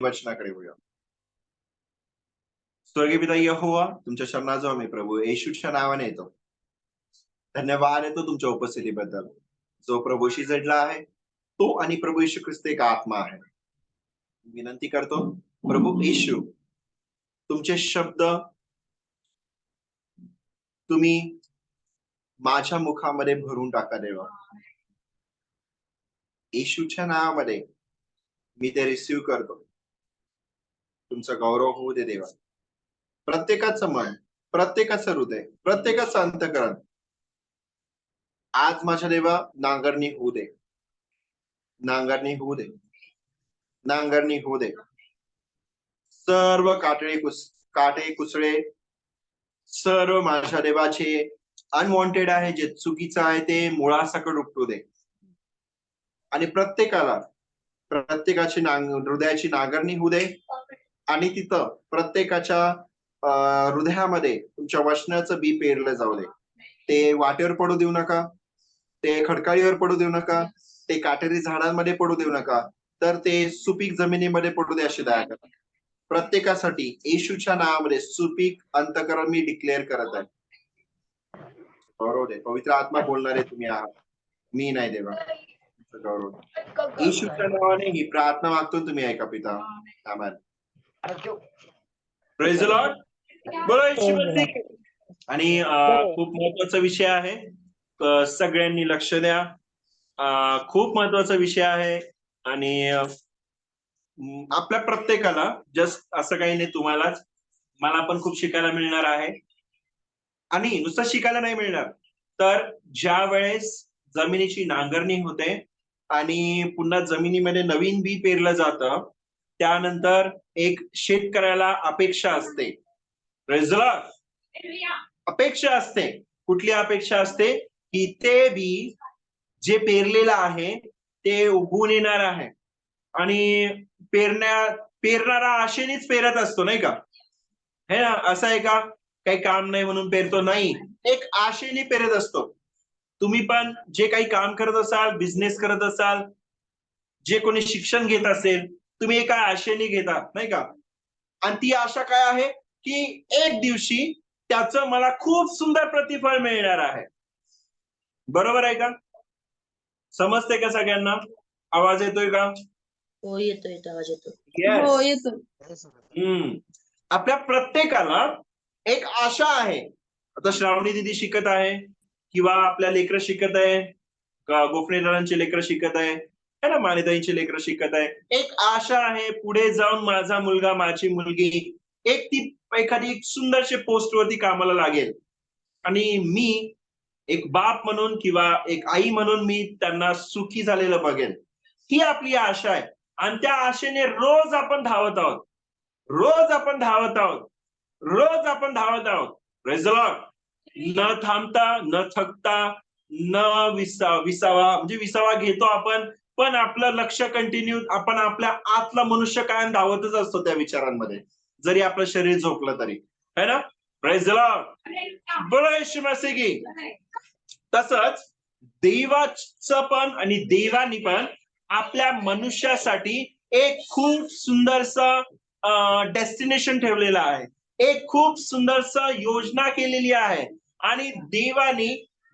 वचनाकडे वळूया. स्वर्गीय पिता यहोवा, तुमच्या शरणाजवळ आम्ही प्रभू येशूच्या नावाने येतो. धन्यवाद येतो तुमच्या उपस्थितीबद्दल. जो प्रभूशी जडला आहे तो आणि प्रभू येशू ख्रिस्त एक आत्मा आहे. विनंती करतो प्रभू येशू, तुमचे शब्द तुम्ही माझ्या मुखामध्ये भरून टाका देवा. येशूच्या नावामध्ये मी ते रिसीव्ह करतो. तुमचा गौरव होऊ दे देवा. प्रत्येकाचं मन, प्रत्येकाचं हृदय, प्रत्येकाचं अंतःकरण आज माझ्या देवा नांगरणी होऊ दे, नांगरणी होऊ दे, नांगरणी होऊ दे. सर्व काटे कुसळे सर्व माझ्या देवाचे अनवॉन्टेड आहे, जे चुकीचं आहे ते मुळासकट उपटू दे. आणि प्रत्येकाची हृदयाची नांगरणी होऊ दे. आणि तिथं प्रत्येकाच्या हृदयामध्ये तुमच्या वचनाचं बी पेरलं जाऊ दे. ते वाटेवर पडू देऊ नका, ते खडकाळीवर पडू देऊ नका, ते काटेरी झाडांमध्ये पडू देऊ नका, तर ते सुपीक जमिनीमध्ये पडू दे अशी दया करा. प्रत्येकासाठी येशूच्या नावामध्ये सुपीक अंतःकरण मी डिक्लेअर करत आहे. गौरव दे. पवित्र आत्मा बोलणारे तुम्ही आहात, मी नाही देवा. गौरव येशूच्या नावाने ही प्रार्थना मागतो, तुम्ही ऐका पिता. आमेन. Praise the Lord. बोलो येशू मसीह. आणि खूप महत्वाचा विषय आहे, सगळ्यांनी लक्ष द्या. खूप महत्वाचा विषय आहे आणि आपल्या प्रत्येकाला जस्ट असं काही नाही, तुम्हालाच मला पण खूप शिकायला मिळणार आहे. आणि नुसतं शिकायला नाही मिळणार, तर ज्या वेळेस जमिनीची नांगरणी होते आणि पुन्हा जमिनीमध्ये नवीन बी पेरलं जातं, त्यानंतर एक शेतकऱ्याला अपेक्षा असते. अपेक्षा असते. कुठली अपेक्षा असते? की ते बी जे पेरलेलं आहे ते उगवून येणार आहे. आणि पेरणारा आशेनेच पेरत असतो, नाही का? हे ना, असं आहे का काही काम नाही म्हणून पेरतो? नाही, एक आशेने पेरत असतो. तुम्ही पण जे काही काम करत असाल, बिझनेस करत असाल, जे कोणी शिक्षण घेत असेल, तुम्ही एका आशेने घेता, नाही का? आणि ती आशा काय आहे? की एक दिवशी त्याचं मला खूप सुंदर प्रतिफळ मिळणार आहे. बरोबर आहे का? समजते का सगळ्यांना? आवाज येतोय का? हो, येतोय आवाज येतो. हो, येतो. आपल्या प्रत्येकाला एक आशा आहे. आता श्रावणी दिदी शिकत आहे, किंवा आपल्या लेकरं शिकत आहे, गोफणेदारांचे लेकरं शिकत आहे ना, मानेताईंचे लेकरं शिकत आहे. एक आशा आहे, पुढे जाऊन माझा मुलगा, माझी मुलगी ती एखादी एक सुंदरशे पोस्ट वरती कामाला लागेल आणि मी एक बाप म्हणून किंवा एक आई म्हणून मी त्यांना सुखी झालेलं बघेल. ही आपली आशा आहे. आणि त्या आशेने रोज आपण धावत आहोत, रोज आपण धावत आहोत, रोज आपण धावत आहोत. Praise the Lord. न थांबता, न थकता, न विसावा म्हणजे विसावा घेतो आपण, पण आपलं लक्ष कंटिन्यू, आपण आपल्या आतला मनुष्य कायम धावतच असतो त्या विचारांमध्ये, जरी आपलं शरीर झोपलं तरी, है ना? Praise the Lord. बोलो येशू मसीह की. तसंच देवाचं पण आणि देवानी पण आपल्या मनुष्यासाठी एक खूप सुंदरसं डेस्टिनेशन ठेवलेलं आहे, एक खूप सुंदरसं योजना केलेली आहे. आणि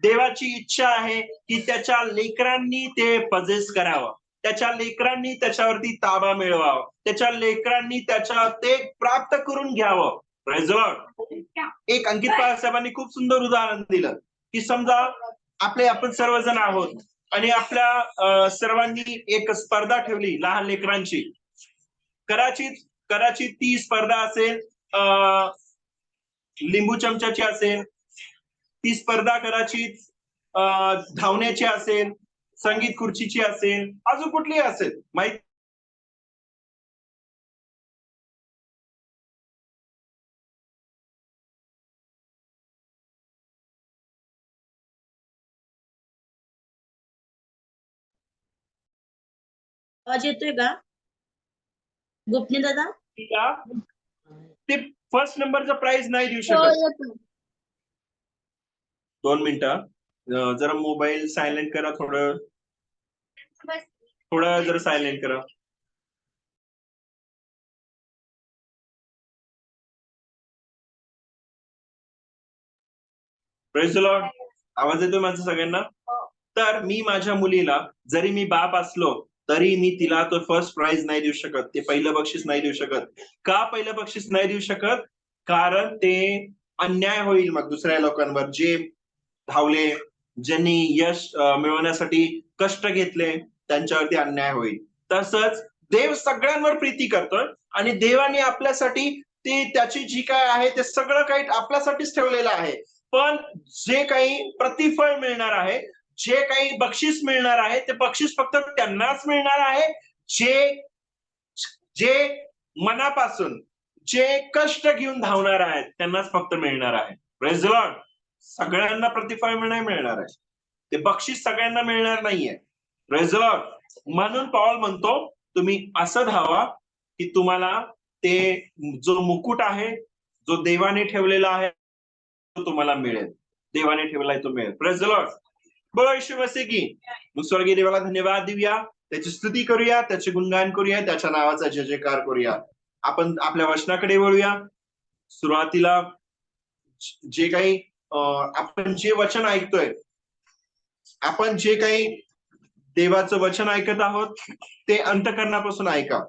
देवाची इच्छा आहे की त्याच्या लेकरांनी ते पजेस करावं, त्याच्या लेकरांनी त्याच्यावरती ताबा मिळवावा, त्याच्या लेकरांनी ते प्राप्त करून घ्यावं. Praise the Lord. एक अंकित पवार साहेबांनी खूप सुंदर उदाहरण दिलं की समजा आपण सर्वजण आहोत आणि आपल्या सर्वांनी एक स्पर्धा ठेवली लहान लेकरांची. कदाचित ती स्पर्धा असेल लिंबू चमच्याची असेल, ती स्पर्धा कदाचित धावण्याची असेल, संगीत खुर्चीची असेल, अजून कुठली असेल माहिती. आवाज येतोय का गोपनी दादा? ते फर्स्ट नंबरचा प्राइज नाही देऊ शकत. 2 मिनिटं, जरा मोबाईल सायलेंट करा, थोडं जरा सायलेंट करा. Praise the Lord. आवाज येतोय माझा सगळ्यांना? तर मी माझ्या मुलीला, जरी मी बाप असलो तरी मी तिला तो फर्स्ट प्राइज नाही देऊ शकत, ते पहिलं बक्षीस नाही देऊ शकत. का पहिलं बक्षीस नाही देऊ शकत? कारण ते अन्याय होईल मग दुसऱ्या लोकांवर, जे धावले, ज्यांनी यश मिळवण्यासाठी कष्ट घेतले, त्यांच्यावरती अन्याय होईल. तसंच देव सगळ्यांवर प्रीती करतोय आणि देवाने आपल्यासाठी ते त्याची जी काय आहे ते सगळं काही आपल्यासाठीच ठेवलेलं आहे. पण जे काही प्रतिफळ मिळणार आहे, जे काही बक्षीस मिळणार आहे, ते बक्षीस फक्त त्यांनाच मिळणार आहे जे जे मनापासून, जे कष्ट घेऊन धावणार आहेत, त्यांनाच फक्त मिळणार आहे. Praise the Lord. सगळ्यांना प्रतिफळ नाही मिळणार आहे, ते बक्षीस सगळ्यांना मिळणार नाहीये. Praise the Lord. म्हणून पौल म्हणतो तुम्ही असं धावा की तुम्हाला ते जो मुकुट आहे, जो देवाने ठेवलेला आहे, तो तुम्हाला मिळेल. देवाने ठेवलाय तो मिळेल. Praise the Lord. बोलो यीशु मसीह की. मग स्वर्गीय देवाला धन्यवाद देऊया, त्याची स्तुती करूया, त्याचे गुणगान करूया, त्याच्या नावाचा जय जयकार करूया. आपण आपल्या वचनाकडे वळूया. सुरुवातीला जे काही आपण जे वचन ऐकतोय, आपण जे काही देवाचं वचन ऐकत आहोत ते अंतःकरणापासून ऐका.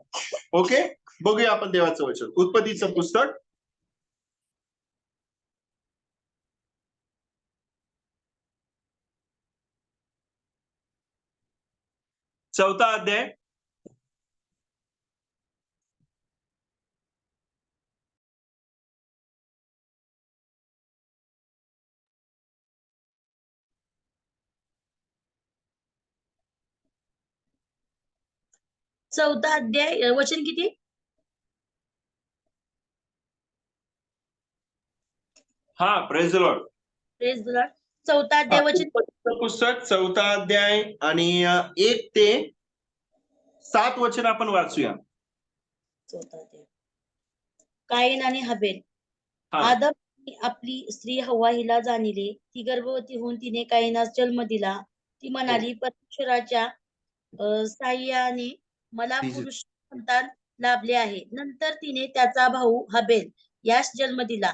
ओके, बघूया आपण देवाचं वचन. उत्पत्तीचं पुस्तक 4 अध्याय. चौथा अध्याय वचन किती? हा, praise the Lord. Praise the Lord. चौथा अध्याय वचन पुस्तक 4 अध्याय आणि 1 ते 7 वचन आपण वाचूया. चौथा अध्याय. काईन आणि हबेल. हा. आदम आपली स्त्री हव्वा हिला जाणिले, ती गर्भवती होऊन तिने काईनास जन्म दिला. ती म्हणाली, परमेश्वराच्या साह्याने मला पुरुष संतान लाभले आहे. नंतर तिने त्याचा भाऊ हबेल यास जन्म दिला.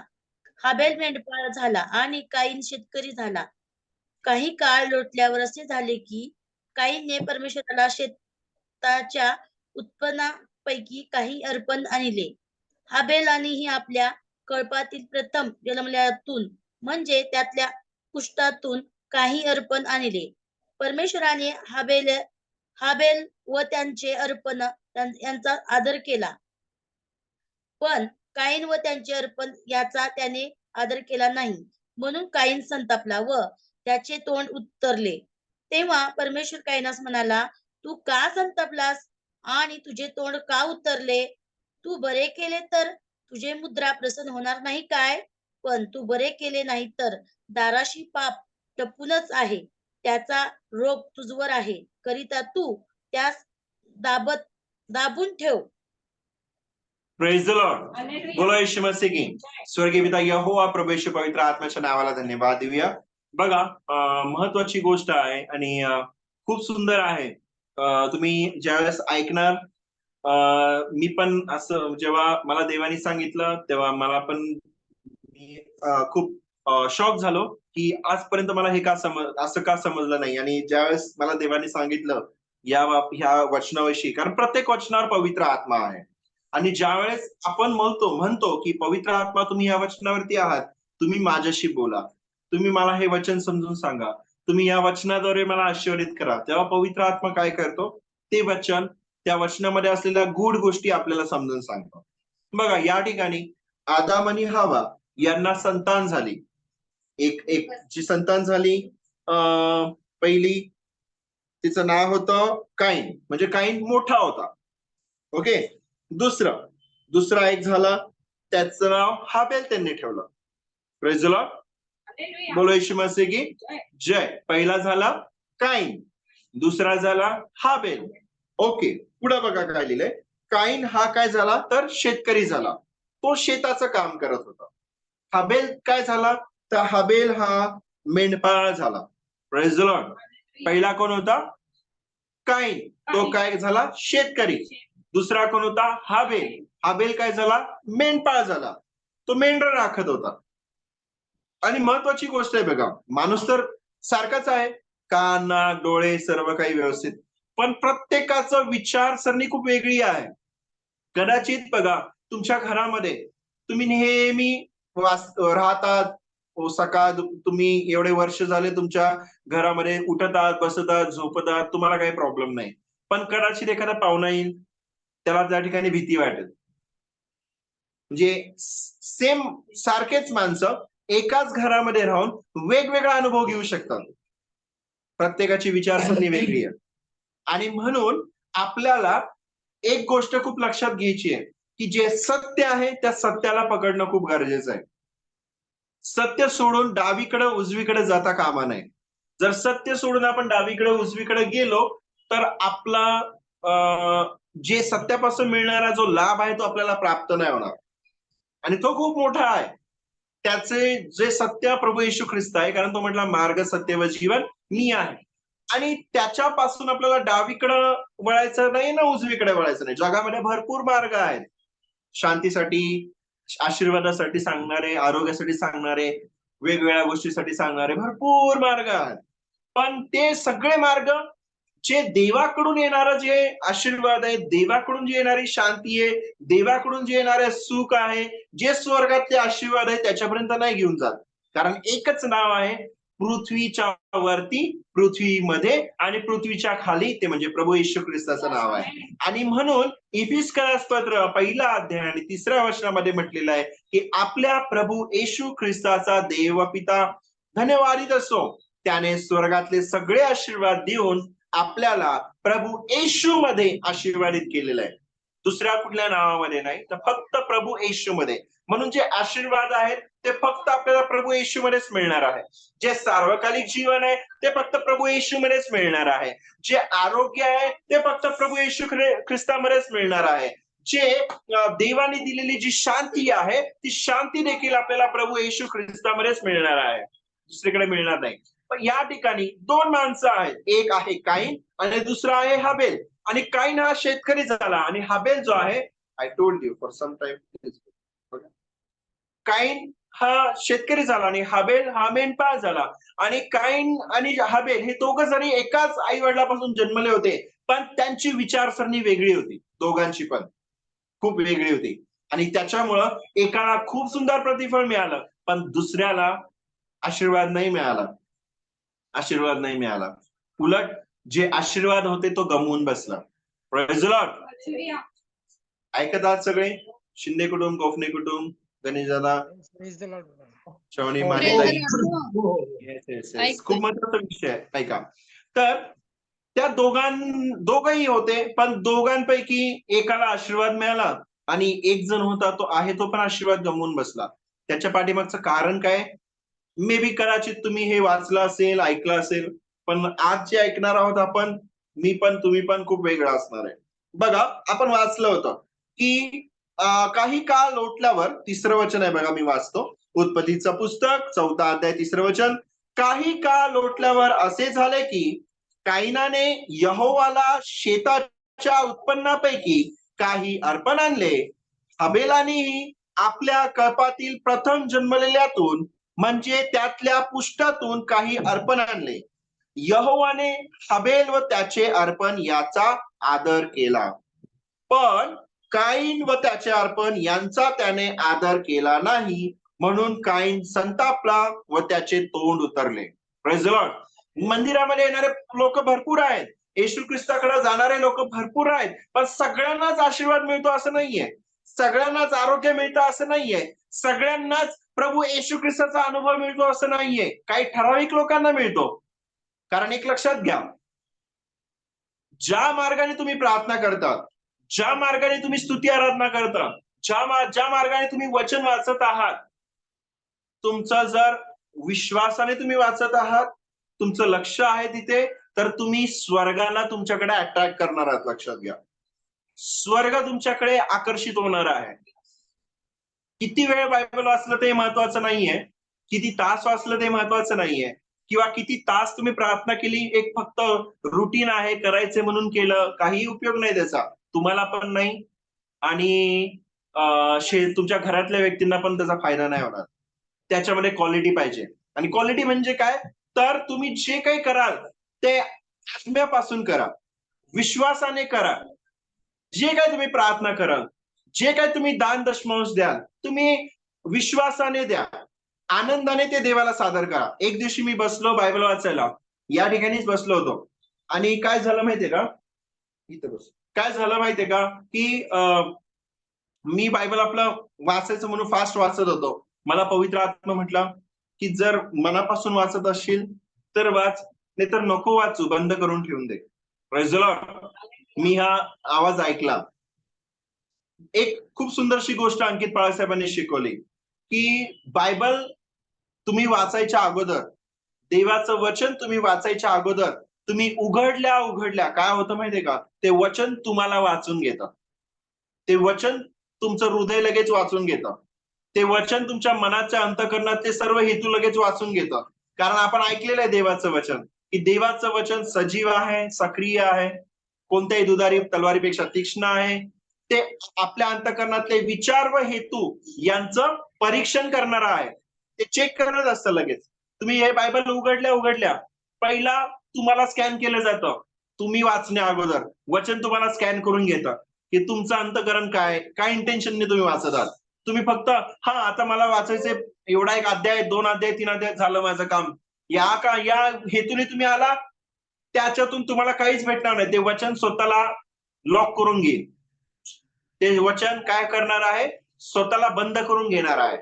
हबेल मेंढपाळ झाला आणि काईन शेतकरी झाला. काही काळ लोटल्यावर असे झाले की काईनने परमेश्वराला शेताच्या उत्पन्नापैकी काही अर्पण आणले. हाबेलानेही आपल्या कळपातील प्रथम जन्मल्यातून म्हणजे त्यातल्या कुष्ठातून काही अर्पण आणले. परमेश्वराने हाबेल व त्यांचे अर्पण यांचा आदर केला, पण काईन व त्यांचे अर्पण याचा त्याने आदर केला नाही. म्हणून काईन संतापला व त्याचे तोंड उत्तरले. तेव्हा परमेश्वर काईनास म्हणाला, तू का संतापलास आणि तुझे तोंड का उत्तरले? तू बरे केले तर तुझे मुद्रा प्रसन्न होणार नाही काय? पण तू बरे केले नाही तर दाराशी पाप टपूनच आहे, त्याचा रोग तुझवर आहे, करिता तू त्यास दाबून ठेव. Praise the Lord. बोलो यीशु मसीह की. स्वर्गीय पिता यहोवा प्रभू येशू पवित्र आत्म्याच्या नावाला धन्यवाद देऊया. बघा, महत्वाची गोष्ट आहे आणि खूप सुंदर आहे. तुम्ही ज्यावेळेस ऐकणार, मी पण असं जेव्हा मला देवानी सांगितलं तेव्हा मला पण मी खूप शॉक झालो की आजपर्यंत मला हे असं का समजलं नाही. आणि ज्यावेळेस मला देवानी सांगितलं ह्या वचनाविषयी, कारण प्रत्येक वचनावर पवित्र आत्मा आहे. आणि ज्यावेळेस आपण म्हणतो की पवित्र आत्मा तुम्ही या वचनावरती आहात, तुम्ही माझ्याशी बोला, तुम्ही मला हे वचन समजून सांगा, तुम्ही या वचनाद्वारे मला आशीर्वादित करा, तेव्हा पवित्र आत्मा काय करतो? ते वचन, त्या वचनामध्ये असलेल्या गूढ गोष्टी आपल्याला समजून सांगतो. बघा, या ठिकाणी आदाम आणि हवा यांना संतान झाली. एक जी संतान झाली पहिली, तिचं नाव होतं काईन, म्हणजे काईन मोठा होता. ओके. दुसरा एक झाला, त्याचं नाव हाबेल त्यांनी ठेवलं. Praise the Lord. बोलो यीशु मसीह की जय. पहिला झाला काईन, दुसरा झाला हाबेल. ओके, पुढे बघा काय लिहिलंय. काईन हा काय झाला तर शेतकरी झाला, तो शेताचं काम करत होता. हाबेल काय झाला तर हाबेल हा मेंढपाळ झाला. Praise the Lord. पहिला कोण होता? काईन, तो काय झाला? शेतकरी. दुसरा कोण होता? हाबेल. हाबेल काय झाला? मेंढपाळ झाला, तो मेंढर राखत होता. आणि महत्वाची गोष्ट आहे बघा, माणूस तर सारखाच आहे, कान, नाक, डोळे सर्व काही व्यवस्थित, पण प्रत्येकाचं विचारसरणी खूप वेगळी आहे. कदाचित बघा, तुमच्या घरामध्ये तुम्ही नेहमी राहतात, सकाळ तुम्ही एवढे वर्ष झाले तुमच्या घरामध्ये उठतात, बसतात, झोपतात, तुम्हाला काही प्रॉब्लेम नाही. पण कदाचित एखादा पाहुणा येईल, त्याला त्या ठिकाणी भीती वाटेल. म्हणजे सेम सारखेच माणसं एकाच घरामध्ये राहून वेगवेगळा अनुभव घेऊ शकतात. प्रत्येकाची विचारसरणी वेगळी आहे. आणि म्हणून आपल्याला एक गोष्ट खूप लक्षात घ्यायची आहे, की जे सत्य आहे त्या सत्याला पकडणं खूप गरजेचं आहे. सत्य सोडून डावीकडे उजवीकडे जाता कामा नये. जर सत्य सोडून आपण डावीकडे उजवीकडे गेलो तर आपला जे सत्यापासून मिळणारा जो लाभ आहे तो आपल्याला प्राप्त नाही होणार, आणि तो खूप मोठा आहे. त्याचे जे सत्य प्रभू येशू ख्रिस्त आहे, कारण तो म्हटला मार्ग, सत्य व जीवन मी आहे. आणि त्याच्यापासून आपल्याला डावीकडं वळायचं नाही ना उजवीकडे वळायचं नाही. जगामध्ये भरपूर मार्ग आहेत, शांतीसाठी, आशीर्वादासाठी सांगणारे, आरोग्यासाठी सांगणारे, वेगवेगळ्या गोष्टीसाठी सांगणारे भरपूर मार्ग आहेत. पण ते सगळे मार्ग जे देवाकडून येणारं जे आशीर्वाद आहे, देवाकडून जी येणारी शांती आहे, देवाकडून जे येणारे सुख आहे, जे स्वर्गातले आशीर्वाद आहे त्याच्यापर्यंत नाही घेऊन जात. कारण एकच नाव आहे पृथ्वीच्या वरती, पृथ्वीमध्ये आणि पृथ्वीच्या खाली, ते म्हणजे प्रभू येशू ख्रिस्ताचं नाव आहे. आणि म्हणून इफिसकरास पत्र 1 अध्याय आणि 3 वचनामध्ये म्हटलेलं आहे की आपल्या प्रभू येशू ख्रिस्ताचा देव पिता धन्यवादित असो, त्याने स्वर्गातले सगळे आशीर्वाद देऊन आपल्याला प्रभू येशू मध्ये आशीर्वादित केलेलं आहे. दुसऱ्या कुठल्या नावामध्ये नाही, तर फक्त प्रभू येशू मध्ये. म्हणून जे आशीर्वाद आहेत ते फक्त आपल्याला प्रभू येशू मध्येच मिळणार आहे. जे सार्वकालिक जीवन आहे ते फक्त प्रभू येशू मध्येच मिळणार आहे. जे आरोग्य आहे ते फक्त प्रभू येशू ख्रिस्तामध्येच मिळणार आहे. जे देवाने दिलेली जी शांती आहे ती शांती देखील आपल्याला प्रभू येशू ख्रिस्तामध्येच मिळणार आहे, दुसरीकडे मिळणार नाही. पण या ठिकाणी दोन माणसं आहेत, एक आहे काईन आणि दुसरा आहे हाबेल. आणि काईन हा शेतकरी झाला आणि हाबेल जो आहे, I told you for some time, Cain हा शेतकरी झाला आणि हाबेल हा मेंढपाळ झाला. आणि काईन आणि हाबेल हे दोघं जरी एकाच आई वडिलापासून जन्मले होते, पण त्यांची विचारसरणी वेगळी होती, दोघांची पण खूप वेगळी होती. आणि त्याच्यामुळं एकाला खूप सुंदर प्रतिफळ मिळालं, पण दुसऱ्याला आशीर्वाद नाही मिळाला, आशीर्वाद नाही मिळाला. उलट जे आशीर्वाद होते तो गमवून बसला. Praise the Lord. ऐकत आहात सगळे? शिंदे कुटुंब, गोफणे कुटुंब, गणेश दादा, श्रवणी, मानेताई. खूप महत्वाचा विषय आहे, ऐका. तर त्या दोघही होते, पण दोघांपैकी एकाला आशीर्वाद मिळाला आणि एक जण होता तो आहे तो पण आशीर्वाद गमवून बसला. त्याच्या पाठीमागचं कारण काय? मे बी कदाचित तुम्ही हे वाचलं असेल, ऐकलं असेल, पण आज जे ऐकणार आहोत आपण, मी पण तुम्ही पण खूप वेगळं असणार आहे. बघा, आपण वाचलं होतं की काही काळ लोटल्यावर, 3रं वचन आहे बघा, मी वाचतो. उत्पत्तीचं पुस्तक 4 अध्याय 3रं वचन. काही काळ लोटल्यावर असे झाले की काईनाने यहोवाला शेताच्या उत्पन्नापैकी काही अर्पण आणले. हबेलानेही आपल्या कळपातील प्रथम जन्मलेल्यातून म्हणजे त्यातल्या पुष्टातून काही अर्पण आणले. यहोवाने हबेल व त्याचे अर्पण याचा आदर केला, पण काईन व त्याचे अर्पण यांचा त्याने आदर केला नाही, म्हणून काईन संतापला व त्याचे तोंड उतरले. Praise the Lord. मंदिरामध्ये येणारे लोक भरपूर आहेत, येशू ख्रिस्ताकडे जाणारे लोक भरपूर आहेत, पण सगळ्यांनाच आशीर्वाद मिळतो असं नाहीये, सगळ्यांनाच आरोग्य मिळतं असं नाहीये, सगळ्यांनाच प्रभू येशू ख्रिस्ताचा अनुभव मिळतो असं नाहीये. काही ठराविक लोकांना मिळतो. कारण एक लक्षात घ्या, ज्या मार्गाने तुम्ही प्रार्थना करता, ज्या मार्गाने तुम्ही स्तुती आराधना करता, ज्या मार्गाने तुम्ही वचन वाचत आहात, तुमचा जर विश्वासाने तुम्ही वाचत आहात, तुमचं लक्ष आहे तिथे, तर तुम्ही स्वर्गाला तुमच्याकडे अट्रॅक्ट करणार आहात. लक्षात घ्या, स्वर्ग तुमच्याकडे आकर्षित होणार आहे. किती वेळ बायबल वाचलं ते महत्वाचं नाहीये, किती तास वाचलं ते महत्वाचं नाहीये, किंवा किती तास तुम्ही प्रार्थना केली, एक फक्त रुटीन आहे, करायचे म्हणून केलं, काही उपयोग नाही त्याचा, तुम्हाला पण नाही आणि तुमच्या घरातल्या व्यक्तींना पण त्याचा फायदा नाही होणार. त्याच्यामध्ये क्वालिटी पाहिजे. आणि क्वालिटी म्हणजे काय, तर तुम्ही जे काही कराल ते आत्म्यापासून करा, विश्वासाने करा. जे काय तुम्ही प्रार्थना कराल, जे काय तुम्ही दान दशमांश द्याल, तुम्ही विश्वासाने द्या, आनंदाने ते देवाला सादर करा. एक दिवशी मी बसलो बायबल वाचायला, या ठिकाणीच बसलो होतो, आणि काय झालं माहितीये का, इथं बस, काय झालं माहितीये का, की मी बायबल आपलं वाचायचं म्हणून फास्ट वाचत होतो. मला पवित्र आत्मा म्हटला की जर मनापासून वाचत असशील तर वाच, नाही तर नको वाचू, बंद करून ठेवून दे. Praise the Lord. मी हा आवाज ऐकला. एक खूप सुंदरशी गोष्ट अंकित बाळासाहेबांनी शिकवली की बायबल तुम्ही वाचायच्या अगोदर, देवाचं वचन तुम्ही वाचायच्या अगोदर, तुम्ही उघडल्या काय होतं माहितीये का, ते वचन तुम्हाला वाचून घेतं. ते वचन तुमचं हृदय लगेच वाचून घेतं. ते वचन तुमच्या मनाच्या अंतःकरणातले सर्व हेतू लगेच वाचून घेतं. कारण आपण ऐकलेलं आहे देवाचं वचन, की देवाचं वचन सजीव आहे, सक्रिय आहे, कोणत्याही दुधारी तलवारीपेक्षा तीक्ष्ण आहे. ते आपल्या अंतःकरणातले विचार व हेतू यांचं परीक्षण करणारं आहे. ते चेक करत असतं लगेच. तुम्ही हे बायबल उघडल्या पहिला तुम्हाला स्कॅन केलं जातं. तुम्ही वाचण्या अगोदर वचन तुम्हाला स्कॅन करून घेतं की तुमचं अंतःकरण काय इंटेन्शनने तुम्ही वाचत आहात. तुम्ही फक्त आता मला वाचायचंय, एवढा एक अध्याय, 2 अध्याय, 3 अध्याय, झालं माझं काम, या हेतूने तुम्ही आला, त्याच्यातून तुम्हाला काहीच भेटणार नाही. ते वचन स्वतःला लॉक करून घेईल. ते वचन काय करणार आहे, स्वतःला बंद करून घेणार आहे.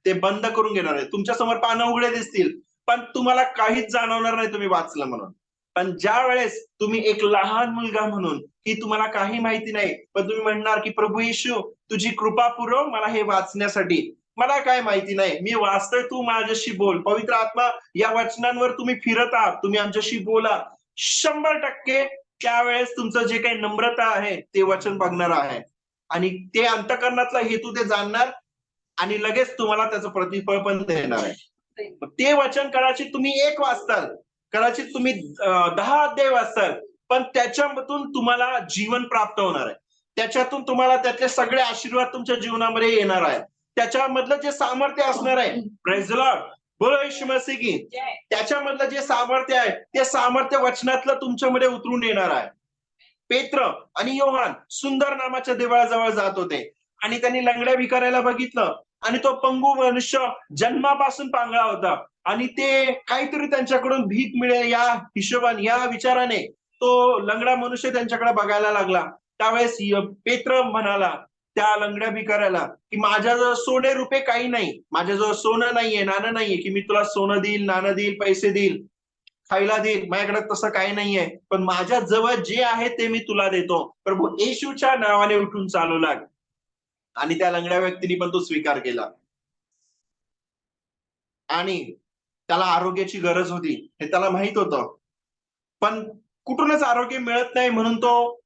ते बंद करून घेणार आहे. तुमच्या समोर पानं उघडे दिसतील, पण तुम्हाला काहीच जाणवणार नाही तुम्ही वाचलं म्हणून. पण ज्या वेळेस तुम्ही एक लहान मुलगा म्हणून, की तुम्हाला काही माहिती नाही, पण तुम्ही म्हणणार की प्रभू येशू तुझी कृपा पुरव मला हे वाचण्यासाठी, मला काय माहिती नाही, मी वाचतोय, तू माझ्याशी बोल. पवित्र आत्मा या वचनांवर तुम्ही फिरत आहात, तुम्ही आमच्याशी बोला. 100% त्यावेळेस तुमचं जे काही नम्रता आहे ते वचन बघणार आहे, आणि ते अंतःकरणातला हेतू ते जाणणार, आणि लगेच तुम्हाला त्याचं प्रतिफळ पण देणार आहे. ते वचन कदाचित तुम्ही 1 वाचताल, कदाचित तुम्ही 10 अध्याय वाचताल, पण त्याच्यामधून तुम्हाला जीवन प्राप्त होणार आहे. त्याच्यातून तुम्हाला त्यातले सगळे आशीर्वाद तुमच्या जीवनामध्ये येणार आहे. त्याच्यामधलं जे सामर्थ्य असणार आहे, प्रेज द लॉर्ड, बोलो येशू मसीह की, त्याच्यामधलं जे सामर्थ्य आहे ते सामर्थ्य वचनातलं तुमच्यामध्ये उतरून येणार आहे. पेत्र आणि योहान सुंदर नामाच्या देवळाजवळ जात होते, आणि त्यांनी लंगड्या भिकाऱ्याला बघितलं, आणि तो पंगू मनुष्य जन्मापासून पांगळा होता, आणि ते काहीतरी त्यांच्याकडून भीक मिळेल या हिशोबाने, या विचाराने तो लंगडा मनुष्य त्यांच्याकडे बघायला लागला. त्यावेळेस पेत्र म्हणाला त्या लंगड्या भिकाऱ्याला की माझ्याजवळ सोने रुपये काही नाही, माझ्याजवळ सोनं नाहीये, नाणं नाहीये की मी तुला सोनं देईल, नाणं देईल, पैसे देईल, खायला देईल, माझ्याकडे तसं काही नाहीये, पण माझ्या जवळ जे आहे ते मी तुला देतो. प्रभू येशूच्या नावाने उठून चालू लाग. आणि त्या लंगड्या व्यक्तीने पण तो स्वीकार केला, आणि त्याला आरोग्याची गरज होती हे त्याला माहित होतं, पण कुठूनच आरोग्य मिळत नाही म्हणून तो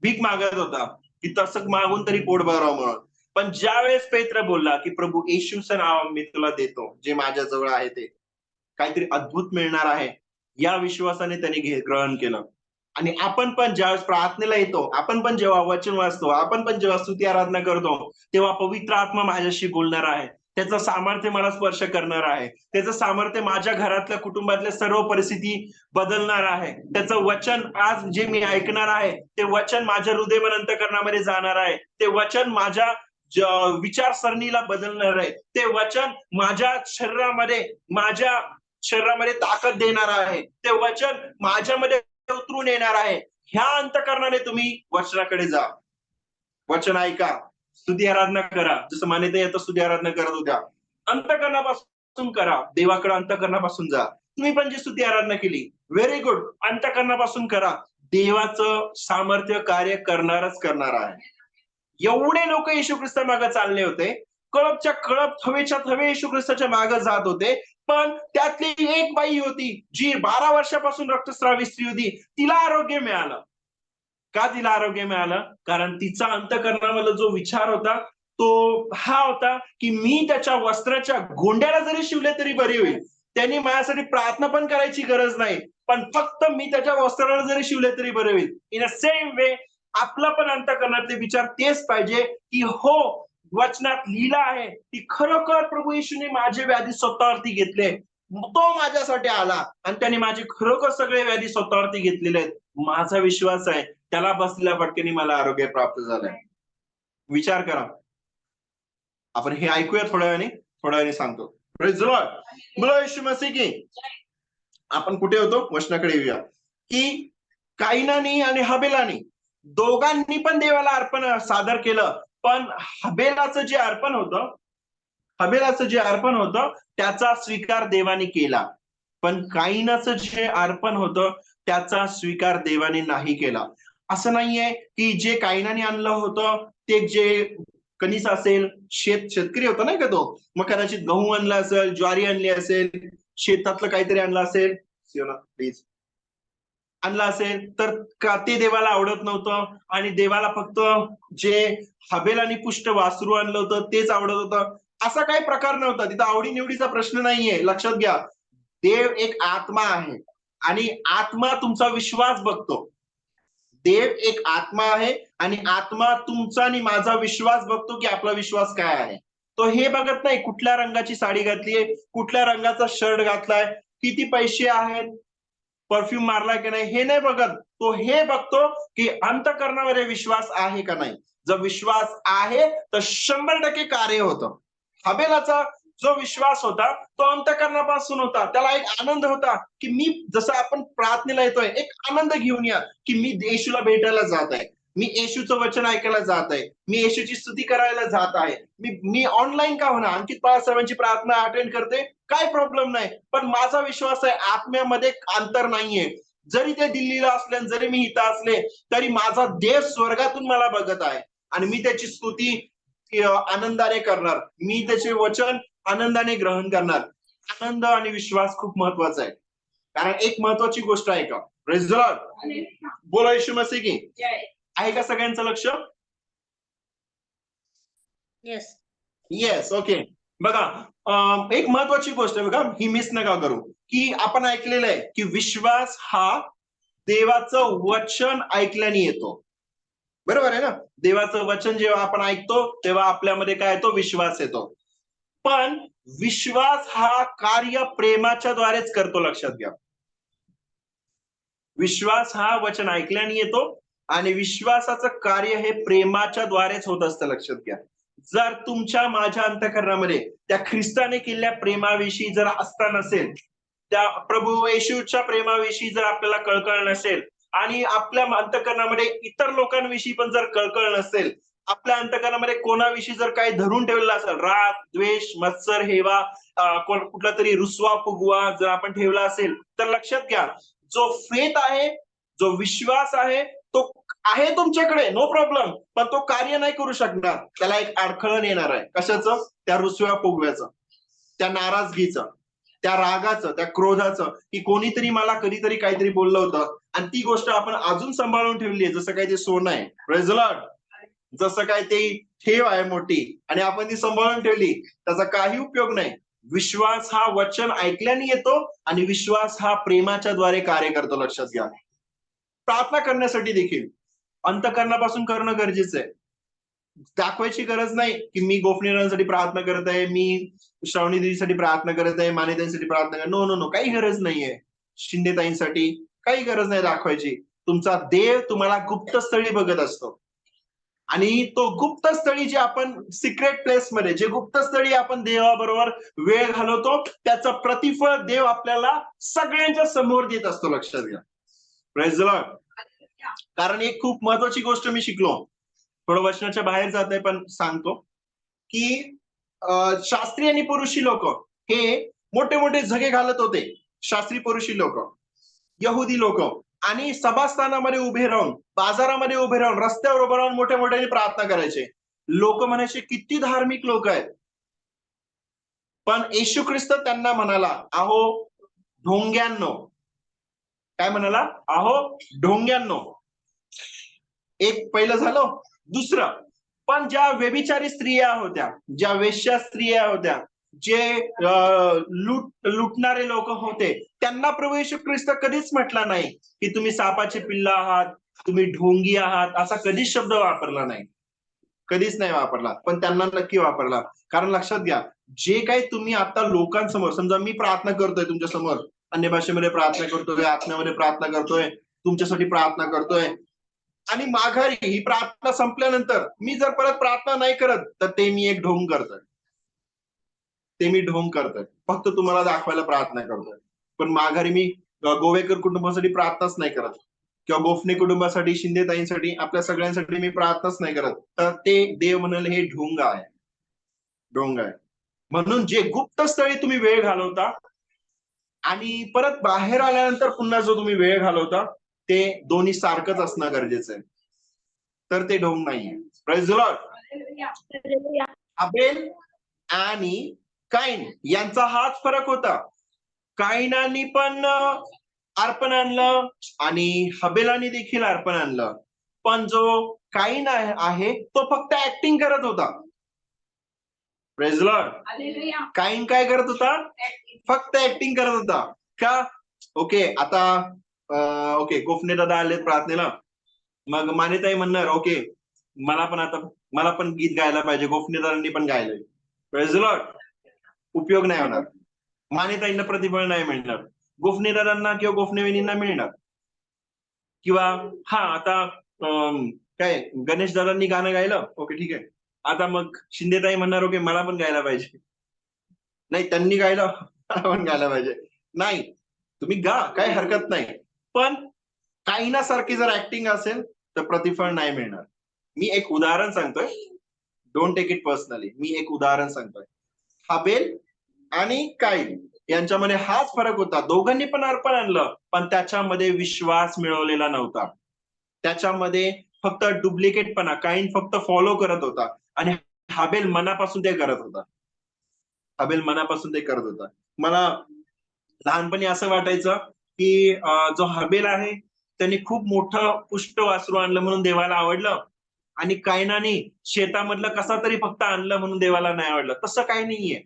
भीक मागत होता की तसं मागून तरी पोट भरावं म्हणून. पण ज्यावेळेस पेत्र बोलला की प्रभू येशूचं नाव मी तुला देतो, जे माझ्या जवळ आहे ते काहीतरी अद्भुत मिळणार आहे, या विश्वासाने त्याने ग्रहण केलं. आणि आपण पण ज्यावेळेस प्रार्थनेला येतो, आपण पण जेव्हा वचन वाचतो, आपण पण जेव्हा स्तुती आराधना करतो, तेव्हा पवित्र आत्मा माझ्याशी बोलणार आहे. त्याचं सामर्थ्य मला स्पर्श करणार आहे. त्याचं सामर्थ्य माझ्या घरातल्या कुटुंबातल्या सर्व परिस्थिती बदलणार आहे. त्याचं वचन आज जे मी ऐकणार आहे ते वचन माझ्या हृदय अंतःकरणामध्ये जाणार आहे. ते वचन माझ्या विचारसरणीला बदलणार आहे. ते वचन माझ्या शरीरामध्ये ताकद देणार आहे. ते वचन माझ्यामध्ये उतरून येणार आहे. ह्या अंतःकरणाने तुम्ही वचनाकडे जा, वचन ऐका, स्तुती आराधना करा, जसं मान्यता येतं स्तुती आराधना करत होत्या. अंतःकरणापासून करा, देवाकडे अंतःकरणापासून जा. तुम्ही पण जी स्तुती आराधना केली, व्हेरी गुड, अंतःकरणापासून करा. देवाचं सामर्थ्य कार्य करणार आहे. एवढे लोक येशू ख्रिस्ता मागे चालले होते, कळपच्या कळप, थवेच्या थवे येशू ख्रिस्ताच्या मागे जात होते, पण त्यातली एक बाई होती जी 12 वर्षापासून रक्तस्रावी स्त्री होती, तिला आरोग्य मिळालं. का तिला आरोग्य मिळालं? कारण तिचा अंतःकरणामधला जो विचार होता तो हा होता की मी त्याच्या वस्त्राच्या गोंड्याला जरी शिवले तरी बरी होईल. त्यांनी माझ्यासाठी प्रार्थना पण करायची गरज नाही, पण फक्त मी त्याच्या वस्त्राला जरी शिवले तरी बरे होईल. इन अ सेम वे आपला पण अंतःकरणातले विचार तेच पाहिजे की हो, वचनात लिहिलं आहे की खरोखर प्रभू येशूने माझे व्याधी स्वतःवरती घेतले, तो माझ्यासाठी आला आणि त्याने माझे खरोखर सगळे व्याधी स्वतःवरती घेतलेले आहेत, माझा विश्वास आहे त्याला बसलेल्या फटकेने मला आरोग्य प्राप्त झालंय. विचार करा. आपण हे ऐकूया थोड्या वेळाने सांगतो. Praise the Lord. बोला येशू मसीह की. आपण कुठे होतो? वचनाकडे येऊया की काईनानी आणि हबेलानी दोघांनी पण देवाला अर्पण सादर केलं, पण हबेलाचं जे अर्पण होतं त्याचा स्वीकार देवाने केला, पण काईनाचं जे अर्पण होतं त्याचा स्वीकार देवाने नाही केला. असं नाहीये की जे काईनाने आणलं होतं ते जे कणीस असेल, शेतकरी होता नाही का तो, मग कदाचित गहू आणला असेल, ज्वारी आणली असेल, शेतातलं काहीतरी आणलं असेल, प्लीज आणला असेल, तर ते देवाला आवडत नव्हतं आणि देवाला फक्त जे हबेल आणि पुष्ट वासरू आणलं होतं तेच आवडत होतं. असा काही प्रकार नव्हता तिथं. आवडीनिवडीचा प्रश्न नाहीये. लक्षात घ्या, देव एक आत्मा आहे आणि आत्मा तुमचा विश्वास बघतो. देव एक आत्मा आहे आणि आत्मा तुमचा आणि माझा विश्वास बघतो की आपला विश्वास काय आहे. तो हे बघत नाही कुठल्या रंगाची साडी घातलीये, कुठल्या रंगाचा शर्ट घातलाय, किती पैसे आहेत, परफ्यूम मारलाय की नाही, हे नाही बघत. तो हे बघतो की अंतःकरणामध्ये विश्वास आहे का नाही. जर विश्वास आहे तर 100% कार्य होतं. हबेलाचा जो विश्वास होता तो अंतःकरणापासून होता. त्याला एक आनंद होता की मी, जसं आपण प्रार्थनेला येतोय, एक आनंद घेऊन या की मी येशूला भेटायला जात आहे, मी येशूचं वचन ऐकायला जात आहे, मी येशूची स्तुती करायला जात आहे, मी ऑनलाईन का होणार, अंकित बाळासाहेबांची प्रार्थना अटेंड करते, काय प्रॉब्लेम नाही. पण माझा विश्वास आहे आत्म्यामध्ये अंतर नाहीये. जरी ते दिल्लीला असले, जरी मी इथं असले, तरी माझा देव स्वर्गातून मला बघत आहे आणि मी त्याची स्तुती आनंदाने करणार, मी त्याचे वचन आनंदाने ग्रहण करणार. आनंद आणि विश्वास खूप महत्वाचा आहे. कारण एक महत्वाची गोष्ट आहे का, प्रेज द लॉर्ड, बोला येशू मसीह की. आहे का सगळ्यांचं लक्ष? येस. Yes, okay. बघा, एक महत्वाची गोष्ट आहे बघा, ही मिस नका करू, की आपण ऐकलेलं आहे की विश्वास हा देवाचं वचन ऐकल्याने येतो. बरोबर आहे ना? देवाचं वचन जेव्हा आपण ऐकतो तेव्हा आपल्यामध्ये काय येतो? विश्वास येतो. पण विश्वास हा कार्य प्रेमाच्या द्वारेच करतो. लक्षात घ्या, विश्वास हा वचन ऐकल्याने येतो आणि विश्वासाचं कार्य हे प्रेमाच्या द्वारेच होत असतं. लक्षात घ्या, जर तुमच्या माझ्या अंतःकरणामध्ये त्या ख्रिस्ताने केलेल्या प्रेमाविषयी जर असता नसेल, त्या प्रभू येशूच्या प्रेमाविषयी जर आपल्याला कळकळ नसेल आणि आपल्या अंतःकरणामध्ये इतर लोकांविषयी पण जर कळकळ नसेल, आपल्या अंतःकरणामध्ये कोणाविषयी जर काही धरून ठेवलेला असेल, राग, द्वेष, मत्सर, हेवा, कुठला तरी रुसवा फुगवा जर आपण ठेवला असेल, तर लक्षात घ्या, जो फेथ आहे, जो विश्वास आहे, तो आहे तुमच्याकडे, नो प्रॉब्लेम, पण तो कार्य नाही करू शकणार. त्याला एक अडखळण येणार आहे. कशाचं? त्या रुसव्या फुगव्याचं, त्या नाराजगीचं, त्या रागाचं, त्या क्रोधाचं, की कोणीतरी मला कधीतरी काहीतरी बोललं होतं आणि ती गोष्ट आपण अजून सांभाळून ठेवली आहे, जसं काही ते सोनं आहे. Praise the Lord. जसं काय ते ठेव आहे मोठी आणि आपण ती सांभाळून ठेवली, त्याचा काही उपयोग नाही. विश्वास हा वचन ऐकल्याने येतो आणि विश्वास हा प्रेमाच्या द्वारे कार्य करतो. लक्षात घ्या, प्रार्थना करण्यासाठी देखील अंतःकरणापासून करणं गरजेचं आहे. दाखवायची गरज नाही की मी गोपनीयांसाठी प्रार्थना करत आहे, मी श्रावणी दिदीसाठी प्रार्थना करत आहे, मानेताईंसाठी प्रार्थना करत. नो नो नो, काही गरज नाहीये. शिंदेताईंसाठी काही गरज नाही दाखवायची. तुमचा देव तुम्हाला गुप्तस्थळी बघत असतो आणि तो गुप्तस्थळी जे आपण सिक्रेट प्लेस मध्ये, जे गुप्तस्थळी आपण देवाबरोबर वेळ घालवतो, त्याचं प्रतिफळ देव आपल्याला सगळ्यांच्या समोर देत असतो. लक्षात घ्या. Praise the Lord. कारण एक खूप महत्वाची गोष्ट मी शिकलो, थोडं वचनाच्या बाहेर जात आहे पण सांगतो, की शास्त्री आणि पुरुषी लोक हे मोठे मोठे झगे घालत होते. शास्त्री पुरुषी लोक, यहुदी लोक, आणि सभास्थानामध्ये उभे राहून, बाजारामध्ये उभे राहून, रस्त्यावर उभे राहून मोठ्या मोठ्याने प्रार्थना करायचे. लोक म्हणायचे किती धार्मिक लोक आहेत. पण येशू ख्रिस्त त्यांना म्हणाला, अहो ढोंग्यांनो. काय म्हणाला? अहो ढोंग्यांनो. एक पहिलं झालं. दुसरं, पण ज्या व्यभिचारी स्त्रिया होत्या, ज्या वेश्या स्त्रिया होत्या, जे लुटणारे लोक होते, त्यांना प्रभू येशू ख्रिस्त कधीच म्हटला नाही की तुम्ही सापाचे पिल्ल आहात, तुम्ही ढोंगी आहात, असा कधीच शब्द वापरला नाही. कधीच नाही वापरला, पण त्यांना नक्की वापरला. कारण लक्षात घ्या, जे काही तुम्ही आता लोकांसमोर, समजा मी प्रार्थना करतोय तुमच्या समोर, अन्य भाषेमध्ये प्रार्थना करतोय, आत्म्यामध्ये प्रार्थना करतोय, तुमच्यासाठी प्रार्थना करतोय, आणि माघारी ही प्रार्थना संपल्यानंतर मी जर परत प्रार्थना नाही करत, तर ते मी एक ढोंग करतोय. ते मी ढोंग करतोय, फक्त तुम्हाला दाखवायला प्रार्थना करतोय. पण माघारी मी गोवेकर कुटुंबासाठी प्रार्थनाच नाही करत, किंवा गोफणे कुटुंबासाठी, शिंदेताईंसाठी, आपल्या सगळ्यांसाठी मी प्रार्थनाच नाही करत, तर ते देव म्हणाले हे ढोंग आहे, ढोंग आहे. म्हणून जे गुप्त स्थळी तुम्ही वेळ घालवता आणि परत बाहेर आल्यानंतर पुन्हा जो तुम्ही वेळ घालवता, ते दोन्ही सारखंच असणं गरजेचं आहे. तर ते ढोंग नाहीये. Praise the Lord. हाबेल आणि काईन यांचा हाच फरक होता. काईनानी पण अर्पण आणलं आणि हबेलाने देखील अर्पण आणलं, पण जो काईन आहे तो फक्त ऍक्टिंग करत होता. Praise the Lord. काईन काय करत होता? फक्त ऍक्टिंग करत होता. का? ओके, आता ओके, गोफणे दादा आलेत प्रार्थनेला, मग मानेताई म्हणणार ओके मला पण गीत गायला पाहिजे, गोफणे दादांनी पण गायलंय. Praise the Lord. उपयोग नाही होणार, मानेताईंना प्रतिफळ नाही मिळणार, गोफणे दादांना किंवा गोफणे वहिनींना मिळणार. किंवा हा आता काय गणेश दादांनी गाणं गायलं, ओके ठीक आहे, आता मग शिंदेताई म्हणणार ओके मला पण गायला पाहिजे. नाही, त्यांनी गायलं, मला पण गायला पाहिजे. नाही, तुम्ही गा, काही हरकत नाही, पण काहीनासारखी जर ऍक्टिंग असेल तर प्रतिफळ नाही मिळणार. मी एक उदाहरण सांगतोय, डोंट टेक इट पर्सनली. मी एक उदाहरण सांगतोय. हाबेल आणि काईन यांच्यामध्ये हाच फरक होता. दोघांनी पण अर्पण आणलं, पण त्याच्यामध्ये विश्वास मिळवलेला नव्हता. त्याच्यामध्ये फक्त डुप्लिकेटपणा, काईन फक्त फॉलो करत होता आणि हाबेल मनापासून ते करत होता. हाबेल मनापासून ते करत होता. मला लहानपणी असं वाटायचं की जो हाबेल आहे त्यांनी खूप मोठं पुष्ट वासरू आणलं म्हणून देवाला आवडलं, आणि कायनाने शेतामधलं कसा तरी फक्त आणलं म्हणून देवाला नाही आवडलं. तसं काही नाहीये,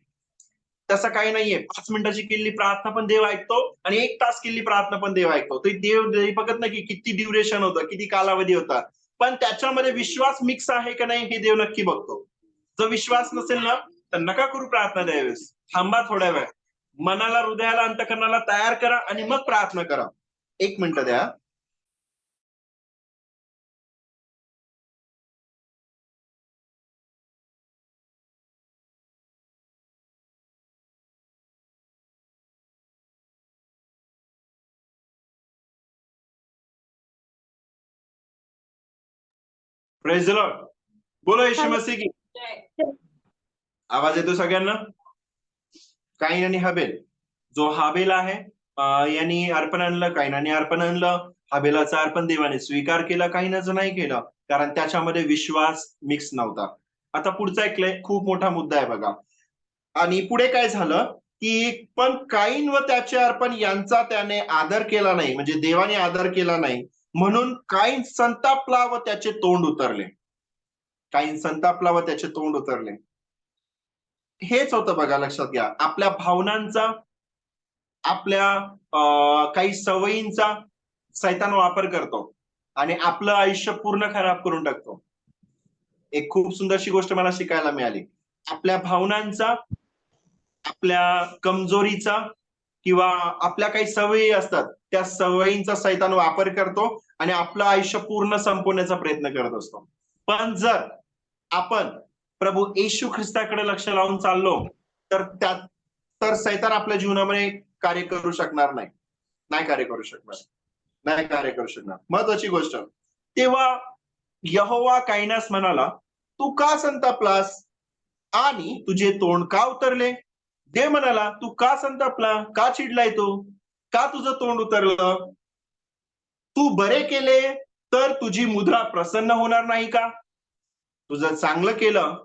तसं काही नाहीये. 5 मिनिटाची केलेली प्रार्थना पण देव ऐकतो आणि 1 तास केलेली प्रार्थना पण देव ऐकतो. ते देव बघत नाही की किती ड्युरेशन होतं, किती कालावधी होता, पण त्याच्यामध्ये विश्वास मिक्स आहे का नाही हे देव नक्की बघतो. जर विश्वास नसेल ना तर नका करू प्रार्थना त्यावेळेस, थांबा थोड्या वेळ, मनाला, हृदयाला, अंतकरणाला तयार करा आणि मग प्रार्थना करा. 1 मिनिट द्या. Praise the Lord. बोलो येशू मसीह की. आवाज येतो सगळ्यांना? काईन आणि हाबेल. जो हाबेल आहे यांनी अर्पण आणलं, काईनाने अर्पण आणलं. हाबेलाचं अर्पण देवाने स्वीकार केला, काईनाचं नाही केलं, कारण त्याच्यामध्ये विश्वास मिक्स नव्हता. आता पुढचा एक खूप मोठा मुद्दा आहे बघा. आणि पुढे काय झालं की पण काईन व त्याचे अर्पण यांचा त्याने आदर केला नाही, म्हणजे देवाने आदर केला नाही, म्हणून काईन संतापला व त्याचे तोंड उतरले. काईन संतापला व त्याचे तोंड उतरले. हेच होतं बघा, लक्षात घ्या. आपल्या भावनांचा, आपल्या काही सवयींचा सैतान वापर करतो आणि आपलं आयुष्य पूर्ण खराब करून टाकतो. एक खूप सुंदरशी गोष्ट मला शिकायला मिळाली. आपल्या भावनांचा, आपल्या कमजोरीचा किंवा आपल्या काही सवयी असतात, त्या सवयींचा सैतान वापर करतो आणि आपलं आयुष्य पूर्ण संपवण्याचा प्रयत्न करत असतो. पण जर आपण प्रभू येशू ख्रिस्ताकडे लक्ष लावून चाललो तर सैतान आपल्या जीवनामध्ये कार्य करू शकणार नाही, नाही कार्य करू शकणार, नाही कार्य करू शकणार. महत्वाची गोष्ट, तेव्हा यहोवा काईनास म्हणाला, तू का संतापलास आणि तुझे तोंड का उतरले? देव म्हणाला, तू का संतापला, का चिडलाय तू, का तुझं तोंड उतरलं? तू बरे केले तर तुझी मुद्रा प्रसन्न होणार नाही का? तू जर चांगलं केलं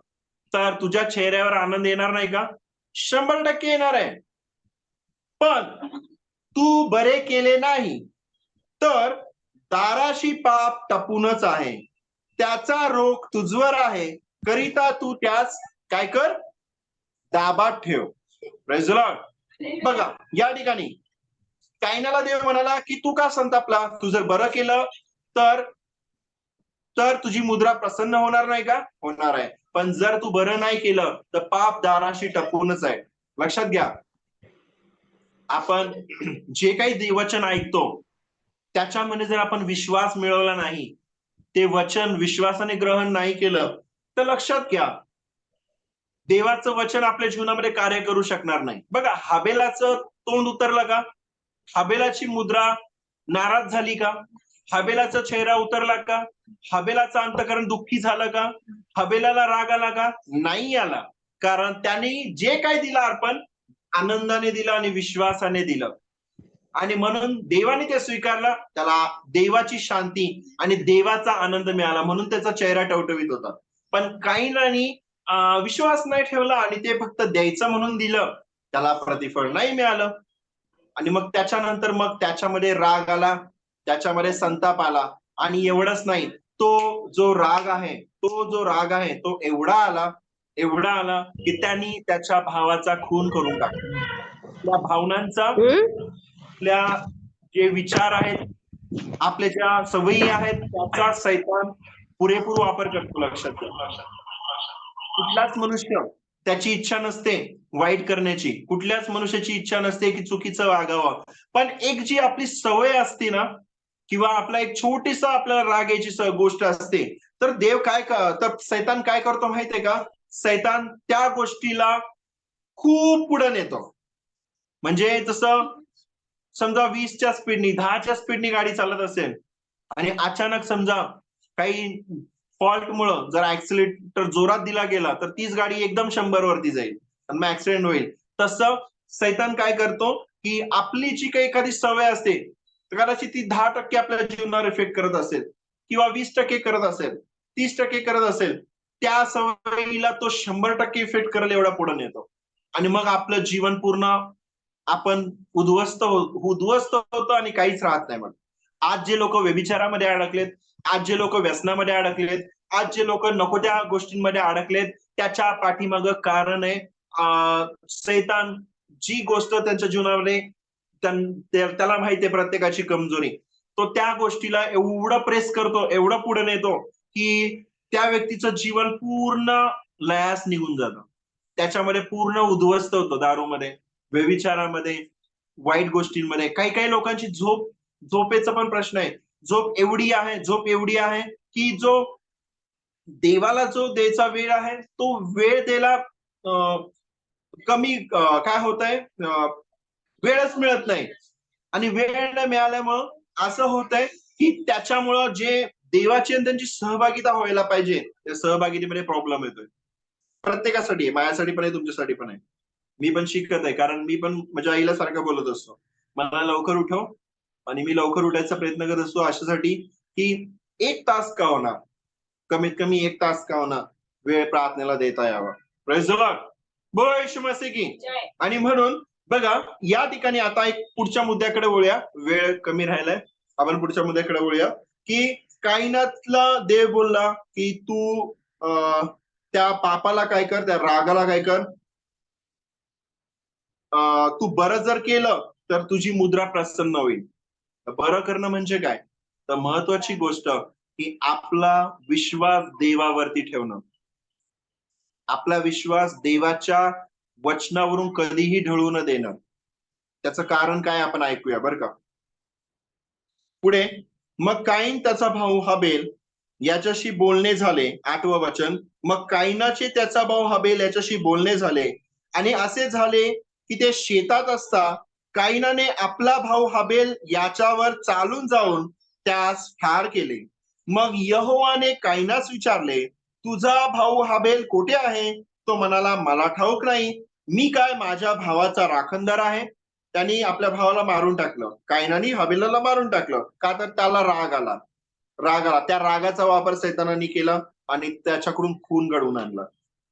तर तुझ्या चेहऱ्यावर आनंद येणार नाही का? 100% येणार आहे. पण तू बरे केले नाही तर दाराशी पाप टपूनच आहे, त्याचा रोग तुझवर आहे, करिता तू त्यास काय कर? दाबात ठेव. Praise the Lord. बघा, या ठिकाणी काईनाला देव म्हणाला की तू का संतापला, तू जर बरं केलं तर तर तुझी मुद्रा प्रसन्न होणार नाही का? होणार आहे. पण जर तू बरं नाही केलं तर पाप दाराशी टपूनच आहे. लक्षात घ्या, आपण जे काही वचन ऐकतो त्याच्यामध्ये जर आपण विश्वास मिळवला नाही, ते वचन विश्वासाने ग्रहण नाही केलं, तर लक्षात घ्या देवाचं वचन आपल्या जीवनामध्ये कार्य करू शकणार नाही. बघा, हाबेलाचं तोंड उतरलं का? हाबेलाची मुद्रा नाराज झाली का? हाबेलाचा चेहरा उतरला का? हाबेलाचं अंतःकरण दुःखी झालं का? हाबेलाला राग आला का? नाही आला. कारण त्याने जे काही दिलं अर्पण आनंदाने दिलं आणि विश्वासाने दिलं, आणि म्हणून देवाने ते स्वीकारलं. त्याला देवाची शांती आणि देवाचा आनंद मिळाला, म्हणून त्याचा चेहरा टवटवीत होता. पण काहींनी विश्वास नाही ठेवला आणि ते फक्त द्यायचं म्हणून दिलं, त्याला प्रतिफळ नाही मिळालं. आणि मग त्याच्यानंतर मग त्याच्यामध्ये राग आला, त्याच्यामध्ये संताप आला. आणि एवढंच नाही, तो जो राग आहे तो एवढा आला की त्यांनी त्याच्या भावाचा खून करून टाकला. त्या भावनांचा, आपल्या जे विचार आहेत, आपल्या ज्या सवयी आहेत, त्याचा सैतान पुरेपूर वापर करतो. लक्षात घ्या, कुठलाच मनुष्य त्याची इच्छा नसते वाईट करण्याची, कुठल्याच मनुष्याची इच्छा नसते की चुकीचं वागावं. पण एक जी आपली सवय असते ना, किंवा आपला एक छोटीसा आपल्याला राग यायची गोष्ट असते, तर देव तर सैतान काय करतो माहितीये का? सैतान त्या गोष्टीला खूप पुढे नेतो. म्हणजे जसं समजा 20च्या स्पीडनी 10च्या स्पीडनी गाडी चालत असेल आणि अचानक समजा काही फॉल्टमुळं जर ऍक्सिलेटर जोरात दिला गेला तर तीच गाडी एकदम 100 वरती जाईल आणि मग ऍक्सिडेंट होईल. तसं सैतान काय करतो की आपली जी काही एखादी सवय असते, कदाचित ती 10% आपल्या जीवनावर इफेक्ट करत असेल, किंवा 20% करत असेल, 30% करत असेल, त्या सवयीला तो 100% इफेक्ट करेल एवढा पुढे नेतो. आणि मग आपलं जीवन पूर्ण आपण उद्ध्वस्त होतो आणि काहीच राहत नाही. मग आज जे लोक व्यभिचारामध्ये अडकलेत, आज जे लोक व्यसनामध्ये अडकलेत, आज जे लोक नको त्या गोष्टींमध्ये अडकलेत, त्याच्या पाठीमागं कारण आहे सैतान. जी गोष्ट त्यांच्या जीवनामध्ये त्याला माहिती आहे प्रत्येकाची कमजोरी, तो त्या गोष्टीला एवढं प्रेस करतो, एवढं पुढे नेतो की त्या व्यक्तीचं जीवन पूर्ण लयास निघून जातं. त्याच्यामध्ये पूर्ण उद्ध्वस्त होतो. दारूमध्ये, व्यभिचारामध्ये, वाईट गोष्टींमध्ये. काही काही लोकांची झोपेचा पण प्रश्न आहे. झोप एवढी आहे की जो देवाला जो द्यायचा वेळ आहे तो वेळ द्यायला कमी काय होत आहे, वेळच मिळत नाही. आणि वेळ न मिळाल्यामुळं असं होत आहे की त्याच्यामुळं जे देवाची आणि त्यांची सहभागिता व्हायला पाहिजे त्या सहभागितेमध्ये प्रॉब्लेम येतोय. प्रत्येकासाठी आहे, माझ्यासाठी पण आहे, तुमच्यासाठी पण आहे. मी पण शिकत आहे, कारण मी पण माझ्या आईला सारखं बोलत असतो, मला लवकर उठव. आणि मी लवकर उठायचा प्रयत्न करत असतो अशासाठी की 1 तास का होणार, कमीत कमी 1 तास का होणार वेळ प्रार्थनेला देता यावा. Praise the Lord. बोल येशू मसीह की. आणि म्हणून बघा, या ठिकाणी आता एक पुढच्या मुद्द्याकडे वळूया, वेळ कमी राहिलाय. आपण पुढच्या मुद्द्याकडे वळूया की कायनातला देव बोलला की तू त्या पापाला काय कर, त्या रागाला काय कर, तू बरं जर केलं तर तुझी मुद्रा प्रसन्न होईल. बरं करणं म्हणजे काय? तर महत्वाची गोष्ट की आपला विश्वास देवावरती ठेवणं. आपला विश्वास देवाच्या वचनावरून कधीही ढळू न देणं. त्याचं कारण काय आपण ऐकूया बरं का. पुढे, मग काईन त्याचा भाऊ हाबेल याच्याशी बोलणे झाले. 8वं वचन. मग काईनाचे त्याचा भाऊ हाबेल याच्याशी बोलणे झाले, आणि असे झाले की ते शेतात असता काईनाने आपला भाऊ हाबेल याच्यावर चालून जाऊन त्यास ठार केले. मग यहोवाने काईनास विचारले, तुझा भाऊ हाबेल कोठे आहे? तो म्हणाला, मला ठाऊक नाही, मी काय माझ्या भावाचा राखणदार आहे. त्यांनी आपल्या भावाला मारून टाकलं, काईनानी हाबेलाला मारून टाकलं. का? तर त्याला राग आला. त्या रागाचा वापर सैतानाने केला आणि त्याच्याकडून खून घडवून आणला.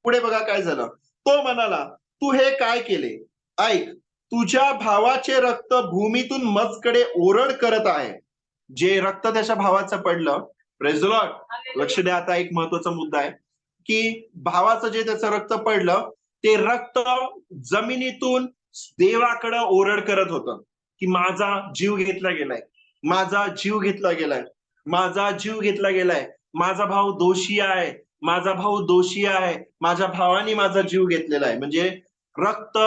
पुढे बघा काय झालं. तो म्हणाला, तू हे काय केले? ऐक, तुझ्या भावाचे रक्त भूमीतून मजकडे ओरड करत आहे. जे रक्त त्याच्या भावाचं पडलं, प्रेज द लॉर्ड. लक्ष द्या, आता एक महत्वाचा मुद्दा आहे की भावाचं जे त्याचं रक्त पडलं, ते रक्त जमिनीतून देवाकडे ओरड करत होतं की माझा जीव घेतला गेलाय, माझा जीव घेतला गेलाय, माझा जीव घेतला गेलाय. माझा भाऊ दोषी आहे, माझा भाऊ दोषी आहे, माझ्या भावाने माझा जीव घेतलेला आहे. म्हणजे रक्त,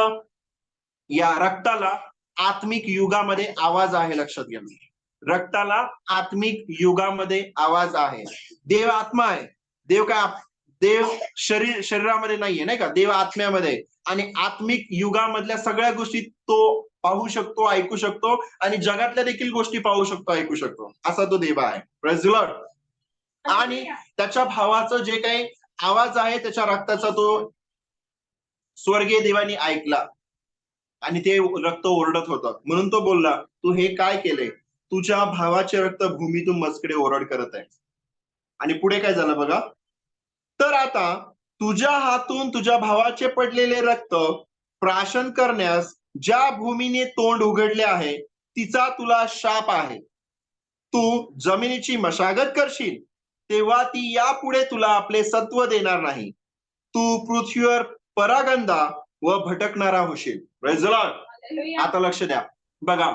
या रक्ताला आत्मिक युगामध्ये आवाज आहे. लक्षात घ्या, रक्ताला आत्मिक युगामध्ये आवाज आहे. देव आत्मा आहे. देव काय, देव शरीरामध्ये नाहीये, नाही का, देव आत्म्यामध्ये. आणि आत्मिक युगामधल्या सगळ्या गोष्टी तो पाहू शकतो, ऐकू शकतो, आणि जगातल्या देखील गोष्टी पाहू शकतो, ऐकू शकतो. असा तो देव आहे. Praise the Lord. आणि त्याच्या भावाचं जे काही आवाज आहे, त्याच्या रक्ताचा, तो स्वर्गीय देवानी ऐकला आणि ते रक्त ओरडत होतं. म्हणून तो बोलला, तू हे काय केलंय? तुझ्या भावाचे रक्त भूमीतून मजकडे ओरड करत आहे. आणि पुढे काय झालं बघा, तर आता तुझ्या हातून तुझ्या भावाचे पडलेले रक्त प्राशन करण्यास ज्या भूमीने तोंड उघडले आहे, तिचा तुला शाप आहे. तू जमिनीची मशागत करशील, तेव्हा ती यापुढे तुला आपले सत्व देणार नाही. तू पृथ्वीवर परागंदा व भटकणारा होशील. Praise the Lord. आता लक्ष द्या बघा,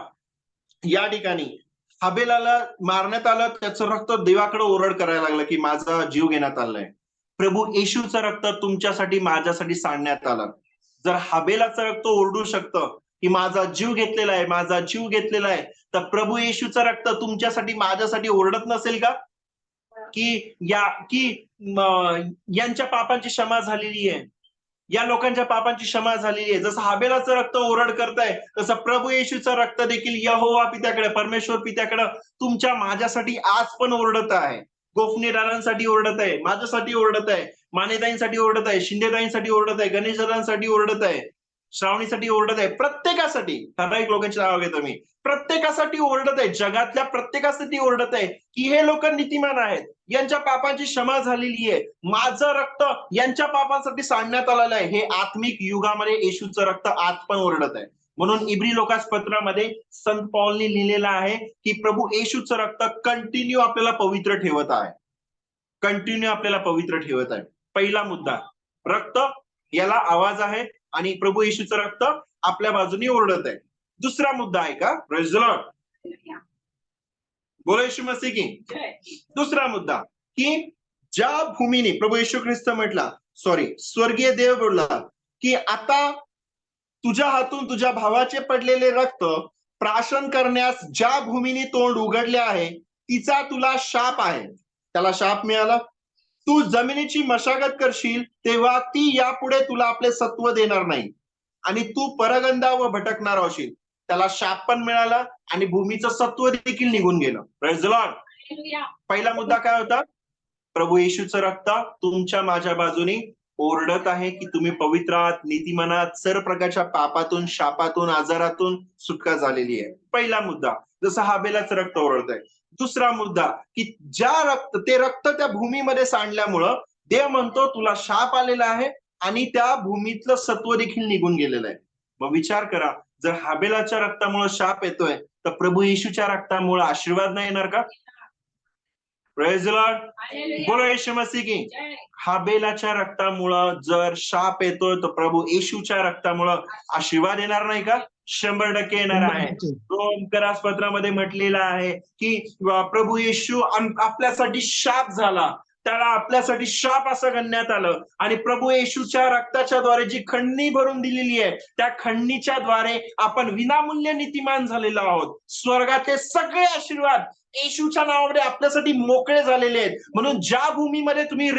या ठिकाणी हाबेलाला मारण्यात आलं, त्याचं रक्त देवाकडे ओरड करायला लागलं की माझा जीव घेण्यात आलाय. प्रभू येशूचं रक्त तुमच्यासाठी, माझ्यासाठी सांडण्यात आलं. जर हाबेलाचं रक्त ओरडू शकतं की माझा जीव घेतलेला आहे, माझा जीव घेतलेला आहे, तर प्रभू येशूचं रक्त तुमच्यासाठी, माझ्यासाठी ओरडत नसेल का? की यांच्या पापांची क्षमा झालेली आहे, या लोकांच्या पापांची क्षमा झालेली आहे. जसं हाबेलाचं रक्त ओरड करताय, तसं प्रभू येशूचं रक्त देखील यहोवा पित्याकडे, परमेश्वर पित्याकडे तुमच्या, माझ्यासाठी आज पण ओरडत आहे. गोफणीदारांसाठी ओरडत आहे, माझ्यासाठी ओरडत आहे, मानेताईंसाठी ओरडत आहे, शिंदेताईंसाठी ओरडत आहे, गणेशदारांसाठी ओरडत आहे, श्रावणीसाठी ओरडत आहे, प्रत्येकासाठी. ठराविक लोकांची नाव घेतो मी, प्रत्येकासाठी ओरडत आहे, जगातल्या प्रत्येकासाठी ओरडत आहे की हे लोक नीतिमान आहेत, यांच्या पापांची क्षमा झालेली आहे, माझं रक्त यांच्या पापांसाठी सांडण्यात आलेलं आहे. हे आत्मिक युगामध्ये येशूचं रक्त आज पण ओरडत आहे. म्हणून इब्री लोकास पत्रामध्ये संत पौलनी लिहिलेलं आहे की प्रभू येशूचं रक्त कंटिन्यू आपल्याला पवित्र ठेवत आहे, कंटिन्यू आपल्याला पवित्र ठेवत आहे. पहिला मुद्दा, रक्त याला आवाज आहे आणि प्रभू येशूचं रक्त आपल्या बाजूने ओरडत आहे. दुसरा मुद्दा आहे का? Praise the Lord. बोला येशू मसीह की. दुसरा मुद्दा की ज्या भूमीने प्रभू येशू ख्रिस्त म्हटला, स्वर्गीय देव बोलला की आता तुझ्या हातून तुझ्या भावाचे पडलेले रक्त प्राशन करण्यास ज्या भूमीने तोंड उघडले आहे, तिचा तुला शाप आहे. त्याला शाप मिळाला. तू जमिनीची मशागत करशील, तेव्हा ती यापुढे तुला आपले सत्व देणार नाही, आणि तू परगंदा व भटकणार होशील. त्याला शाप पण मिळाला आणि भूमीचं सत्व देखील निघून गेलं. Praise the Lord. पहिला मुद्दा काय होता? प्रभू येशूचं रक्त तुमच्या, माझ्या बाजूने ओरडत आहे की तुम्ही पवित्र आहात, नीतिमनात, सर्व प्रकारच्या पापातून, शापातून, आजारातून सुटका झालेली आहे. पहिला मुद्दा, जसं हाबेलाचं रक्त ओरडत आहे. दुसरा मुद्दा की ते रक्त त्या भूमीमध्ये सांडल्यामुळं देव म्हणतो तुला शाप आलेला आहे आणि त्या भूमीतलं सत्व देखील निघून गेलेलं आहे. मग विचार करा, जर हाबेलाच्या रक्तामुळे शाप येतोय, तर प्रभू येशूच्या रक्तामुळे आशीर्वाद नाही येणार का? Praise the Lord. बोलो येशू मसीह की. हाबेलाच्या रक्तामुळं जर शाप येतोय, तर प्रभू येशूच्या रक्तामुळं आशीर्वाद येणार नाही का? 100% येणार आहे. रोमकरास पत्रामध्ये म्हटलेलं आहे की प्रभू येशू आपल्यासाठी शाप झाला, त्याला आपल्यासाठी शाप असं गणण्यात आलं, आणि प्रभू येशूच्या रक्ताच्या द्वारे जी खंडणी भरून दिलेली आहे, त्या खंडणीच्या द्वारे आपण विनामूल्य नीतिमान झालेलो आहोत. स्वर्गाचे सगळे आशीर्वाद येशूच्या नावामध्ये आपल्यासाठी मोकळे झालेले आहेत. म्हणून ज्या भूमीमध्ये तुम्ही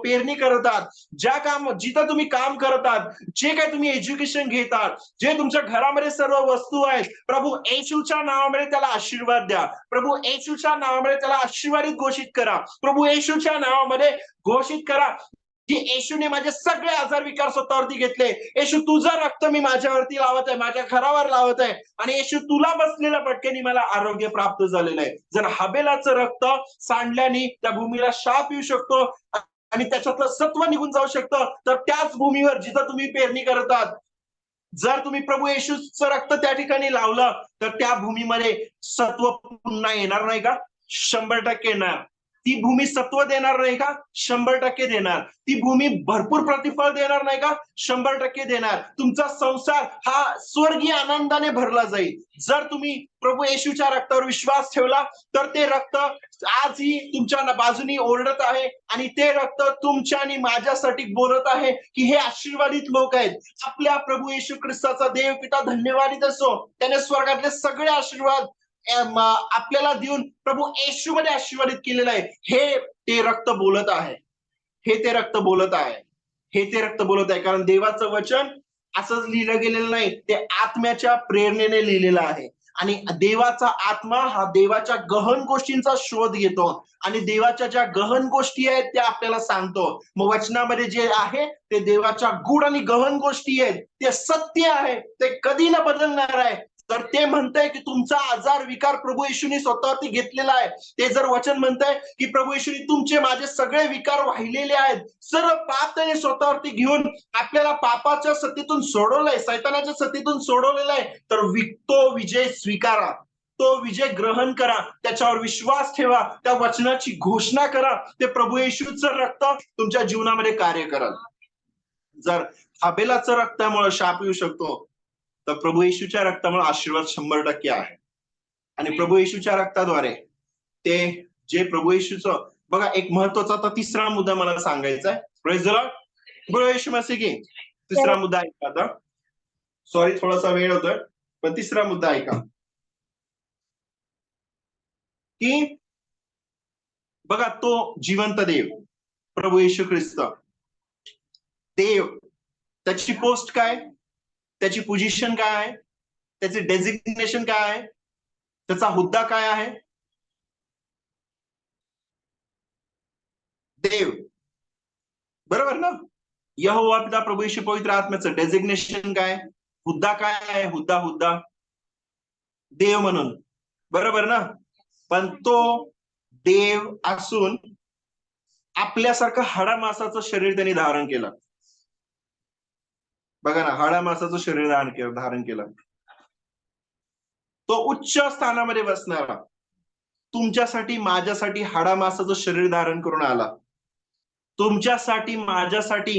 पेरणी करतात, जिथं तुम्ही काम करतात, जे काही तुम्ही एज्युकेशन घेतात, जे तुमच्या घरामध्ये सर्व वस्तू आहेत, प्रभू येशूच्या नावामध्ये त्याला आशीर्वाद द्या. प्रभू येशूच्या नावामध्ये त्याला आशीर्वादित घोषित करा. प्रभू येशूच्या नावामध्ये घोषित करा की येशूने माझे सगळे आजार विकार स्वतःवरती घेतले. येशू तुझं रक्त मी माझ्यावरती लावत आहे, माझ्या घरावर लावत आहे, आणि येशू तुला बसलेल्या पटकेने मला आरोग्य प्राप्त झालेलं आहे. जर हाबेलाचं रक्त सांडल्याने त्या भूमीला शाप येऊ शकतो आणि त्याच्यातलं सत्व निघून जाऊ शकतं, तर त्याच भूमीवर जिथं तुम्ही पेरणी करतात, जर तुम्ही प्रभू येशूचं रक्त त्या ठिकाणी लावलं, तर त्या भूमीमध्ये सत्व पुन्हा येणार नाही का? 100% येणार. ती भूमी सत्व देणार नाही का? 100% देणार. ती भूमी भरपूर प्रतिफळ देणार नाही का? 100% देणार. तुमचा संसार हा स्वर्गीय आनंदाने भरला जाईल. जर तुम्ही प्रभू येशूच्या रक्तावर विश्वास ठेवला तर ते रक्त आजही तुमच्या बाजूनी ओरडत आहे आणि ते रक्त तुमच्या आणि माझ्यासाठी बोलत आहे की हे आशीर्वादित लोक आहेत. आपल्या प्रभू येशू ख्रिस्ताचा देव पिता धन्यवादित असो. त्याने स्वर्गातले सगळे आशीर्वाद आपल्याला देऊन प्रभू येशूमध्ये आशीर्वादित केलेलं आहे. हे ते रक्त बोलत आहे. हे ते रक्त बोलत आहे. हे ते रक्त बोलत आहे. कारण देवाचं वचन असंच लिहिलं गेलेलं नाही, ते आत्म्याच्या प्रेरणेने लिहिलेलं आहे. आणि देवाचा आत्मा हा देवाच्या गहन गोष्टींचा शोध घेतो आणि देवाच्या ज्या गहन गोष्टी आहेत त्या आपल्याला सांगतो. मग वचनामध्ये जे आहे ते देवाच्या गूढ आणि गहन गोष्टी आहेत, ते सत्य आहे, ते कधी न बदलणार आहे. तर ते म्हणतंय की तुमचा आजार विकार प्रभू येशूने स्वतःवरती घेतलेला आहे. ते जर वचन म्हणतंय की प्रभू येशूने तुमचे माझे सगळे विकार वाहिलेले आहेत, सर्व पाप त्याने स्वतःवरती घेऊन आपल्याला पापाच्या सत्तेतून सोडवलंय, सैतानाच्या सत्तेतून सोडवलेलं आहे. तर तो विजय स्वीकारा, तो विजय ग्रहण करा, त्याच्यावर विश्वास ठेवा, त्या वचनाची घोषणा करा. ते प्रभू येशूचं रक्त तुमच्या जीवनामध्ये कार्य करल. जर हाबेलाचं रक्तामुळे शाप येऊ शकतो तर प्रभू येशूच्या रक्तामुळे आशीर्वाद 100% आहे. आणि प्रभू येशूच्या रक्ताद्वारे ते जे प्रभू येशूचं बघा, एक महत्वाचा आता तिसरा मुद्दा मला सांगायचा आहे. Praise the Lord. प्रभू येशू मसीह की तिसरा मुद्दा ऐका आता. सॉरी थोडासा वेळ होतोय, पण तिसरा मुद्दा ऐका की बघा, तो जिवंत देव प्रभू येशू ख्रिस्त देव, त्याची पोस्ट काय, त्याची पोझिशन काय आहे, त्याचे डेझिग्नेशन काय आहे, त्याचा हुद्दा काय आहे? देव, बरोबर ना? यहोवा पिता प्रभू येशू पवित्र आत्म्याचं डेझिग्नेशन काय, हुद्दा काय आहे? हुद्दा देव म्हणून, बरोबर ना? पण तो देव असून आपल्यासारखं हाडामासाचं शरीर त्यांनी धारण केलं. बघा ना, हाडामासाचं शरीर धारण केलं. तो उच्च स्थानामध्ये बसणारा तुमच्यासाठी माझ्यासाठी हाडामासाचं शरीर धारण करून आला. तुमच्यासाठी माझ्यासाठी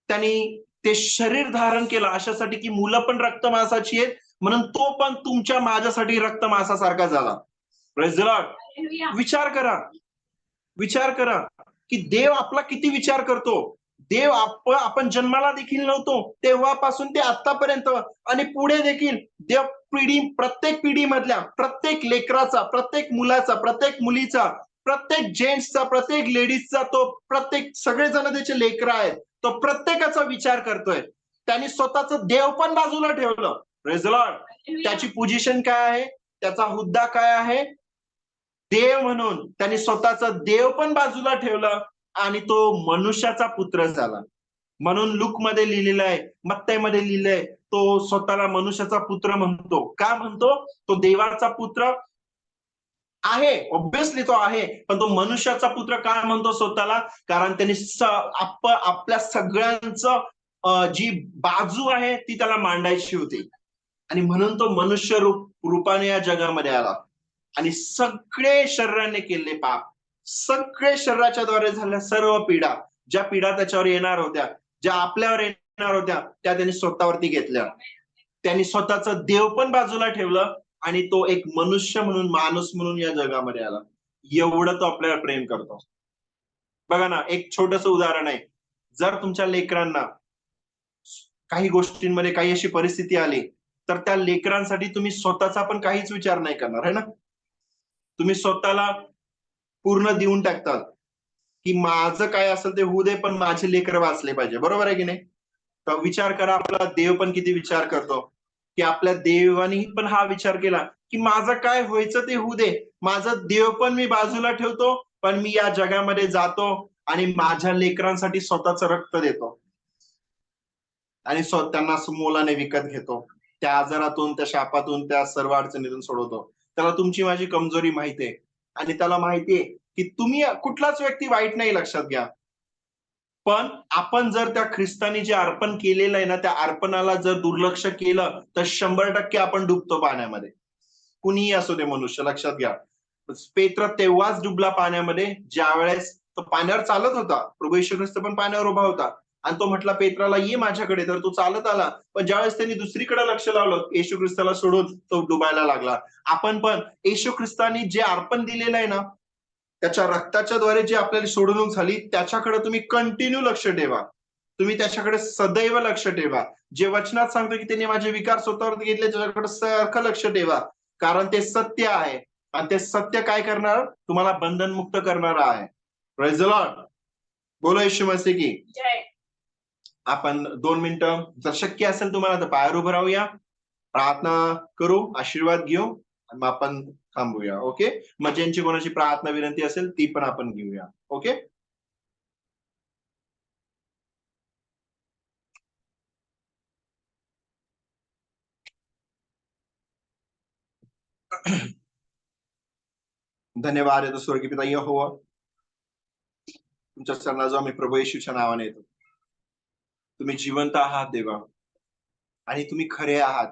त्यांनी ते शरीर धारण केलं अशासाठी की मुलं पण रक्तमासाची आहेत, म्हणून तो पण तुमच्या माझ्यासाठी रक्तमासासारखा झाला. Praise the Lord. विचार करा की देव आपला किती विचार करतो. देव आपण जन्माला देखील नव्हतो तेव्हापासून ते आतापर्यंत आणि पुढे देखील देव प्रत्येक पिढीमधल्या प्रत्येक लेकराचा, प्रत्येक मुलाचा, प्रत्येक मुलीचा, प्रत्येक जेंट्सचा, प्रत्येक लेडीजचा, तो प्रत्येक सगळेजण त्याचे लेकरं आहेत, तो प्रत्येकाचा विचार करतोय. त्यांनी स्वतःचं देव पण बाजूला ठेवलं. Praise the Lord. त्याची पोझिशन काय आहे, त्याचा हुद्दा काय आहे, देव म्हणून त्यांनी स्वतःचं देव पण बाजूला ठेवलं आणि तो मनुष्याचा पुत्र झाला. म्हणून लूक मध्ये लिहिलेलं आहे, मत्तईमध्ये लिहिलंय, तो स्वतःला मनुष्याचा पुत्र म्हणतो. का म्हणतो? तो देवाचा पुत्र आहे, ऑब्विसली तो आहे, पण तो मनुष्याचा पुत्र का म्हणतो स्वतःला? कारण त्यांनी आपल्या सगळ्यांचं जी बाजू आहे ती त्याला मांडायची होती आणि म्हणून तो मनुष्य रूपाने या जगामध्ये आला आणि सगळे शरीराने केले पाप, सगळे शरीराच्या द्वारे झाल्या सर्व पीडा, ज्या पीडा त्याच्यावर येणार होत्या, ज्या आपल्यावर येणार होत्या, त्या त्यांनी स्वतःवरती घेतल्या. त्यांनी स्वतःचं देव पण बाजूला ठेवलं आणि तो एक मनुष्य म्हणून, माणूस म्हणून या जगामध्ये आला. एवढं तो आपल्याला प्रेम करतो. बघा ना, एक छोटस उदाहरण आहे. जर तुमच्या लेकरांना काही गोष्टींमध्ये काही अशी परिस्थिती आली तर त्या लेकरांसाठी तुम्ही स्वतःचा पण काहीच विचार नाही करणार, आहे ना? तुम्ही स्वतःला पूर्ण देऊन टाकतात की माझं काय असेल ते होऊ दे, पण माझे लेकर वाचले पाहिजे. बरोबर आहे की नाही? तर विचार करा, आपला देव पण किती विचार करतो की आपल्या देवानी पण हा विचार केला की माझं काय व्हायचं ते होऊ दे, माझं देव पण मी बाजूला ठेवतो, पण मी या जगामध्ये जातो आणि माझ्या लेकरांसाठी स्वतःचं रक्त देतो आणि त्यांना मोलाने विकत घेतो. त्या आजारातून, त्या शापातून, त्या सर्व अडचणीतून सोडवतो. त्याला तुमची माझी कमजोरी माहिती आहे आणि त्याला माहितीये की तुम्ही कुठलाच व्यक्ती वाईट नाही, लक्षात घ्या. पण आपण जर त्या ख्रिस्तानी जे अर्पण केलेलं आहे ना, त्या अर्पणाला जर दुर्लक्ष केलं तर 100% आपण डुबतो पाण्यामध्ये. कुणीही असू दे मनुष्य, लक्षात घ्या. पेत्र तेव्हाच डुबला पाण्यामध्ये ज्या वेळेस तो पाण्यावर चालत होता. प्रभू येशू ख्रिस्त पण पाण्यावर उभा होता आणि तो म्हटला पेत्राला, ये माझ्याकडे. तर तो चालत आला. पण ज्यावेळेस त्यांनी दुसरीकडे लक्ष लावलं, येशू ख्रिस्ताला सोडून तो डुबायला लागला. आपण पण येशू ख्रिस्तानी जे अर्पण दिलेलं आहे ना, त्याच्या रक्ताच्या द्वारे जी आपल्याला सोडवणूक झाली, त्याच्याकडे तुम्ही कंटिन्यू लक्ष ठेवा. तुम्ही त्याच्याकडे सदैव लक्ष ठेवा. जे वचनात सांगतो की त्यांनी माझे विकार स्वतःवर घेतले, त्याच्याकडे सारखं लक्ष ठेवा. कारण ते सत्य आहे आणि ते सत्य काय करणार? तुम्हाला बंधनमुक्त करणार आहे. Praise the Lord. बोलो येशू मसीह की जय. आपण 2 मिनिटं जर शक्य असेल तुम्हाला तर पायावर उभं राहूया, प्रार्थना करू, आशीर्वाद घेऊ आणि मग आपण थांबूया. ओके. मग ज्यांची कोणाची प्रार्थना विनंती असेल ती पण आपण घेऊया. ओके. धन्यवाद येतो स्वर्गीय पिता यहोवा, तुमच्या चरणात जो आम्ही प्रभू येशूच्या नावाने येतो. तुम्ही जिवंत आहात देवा आणि तुम्ही खरे आहात.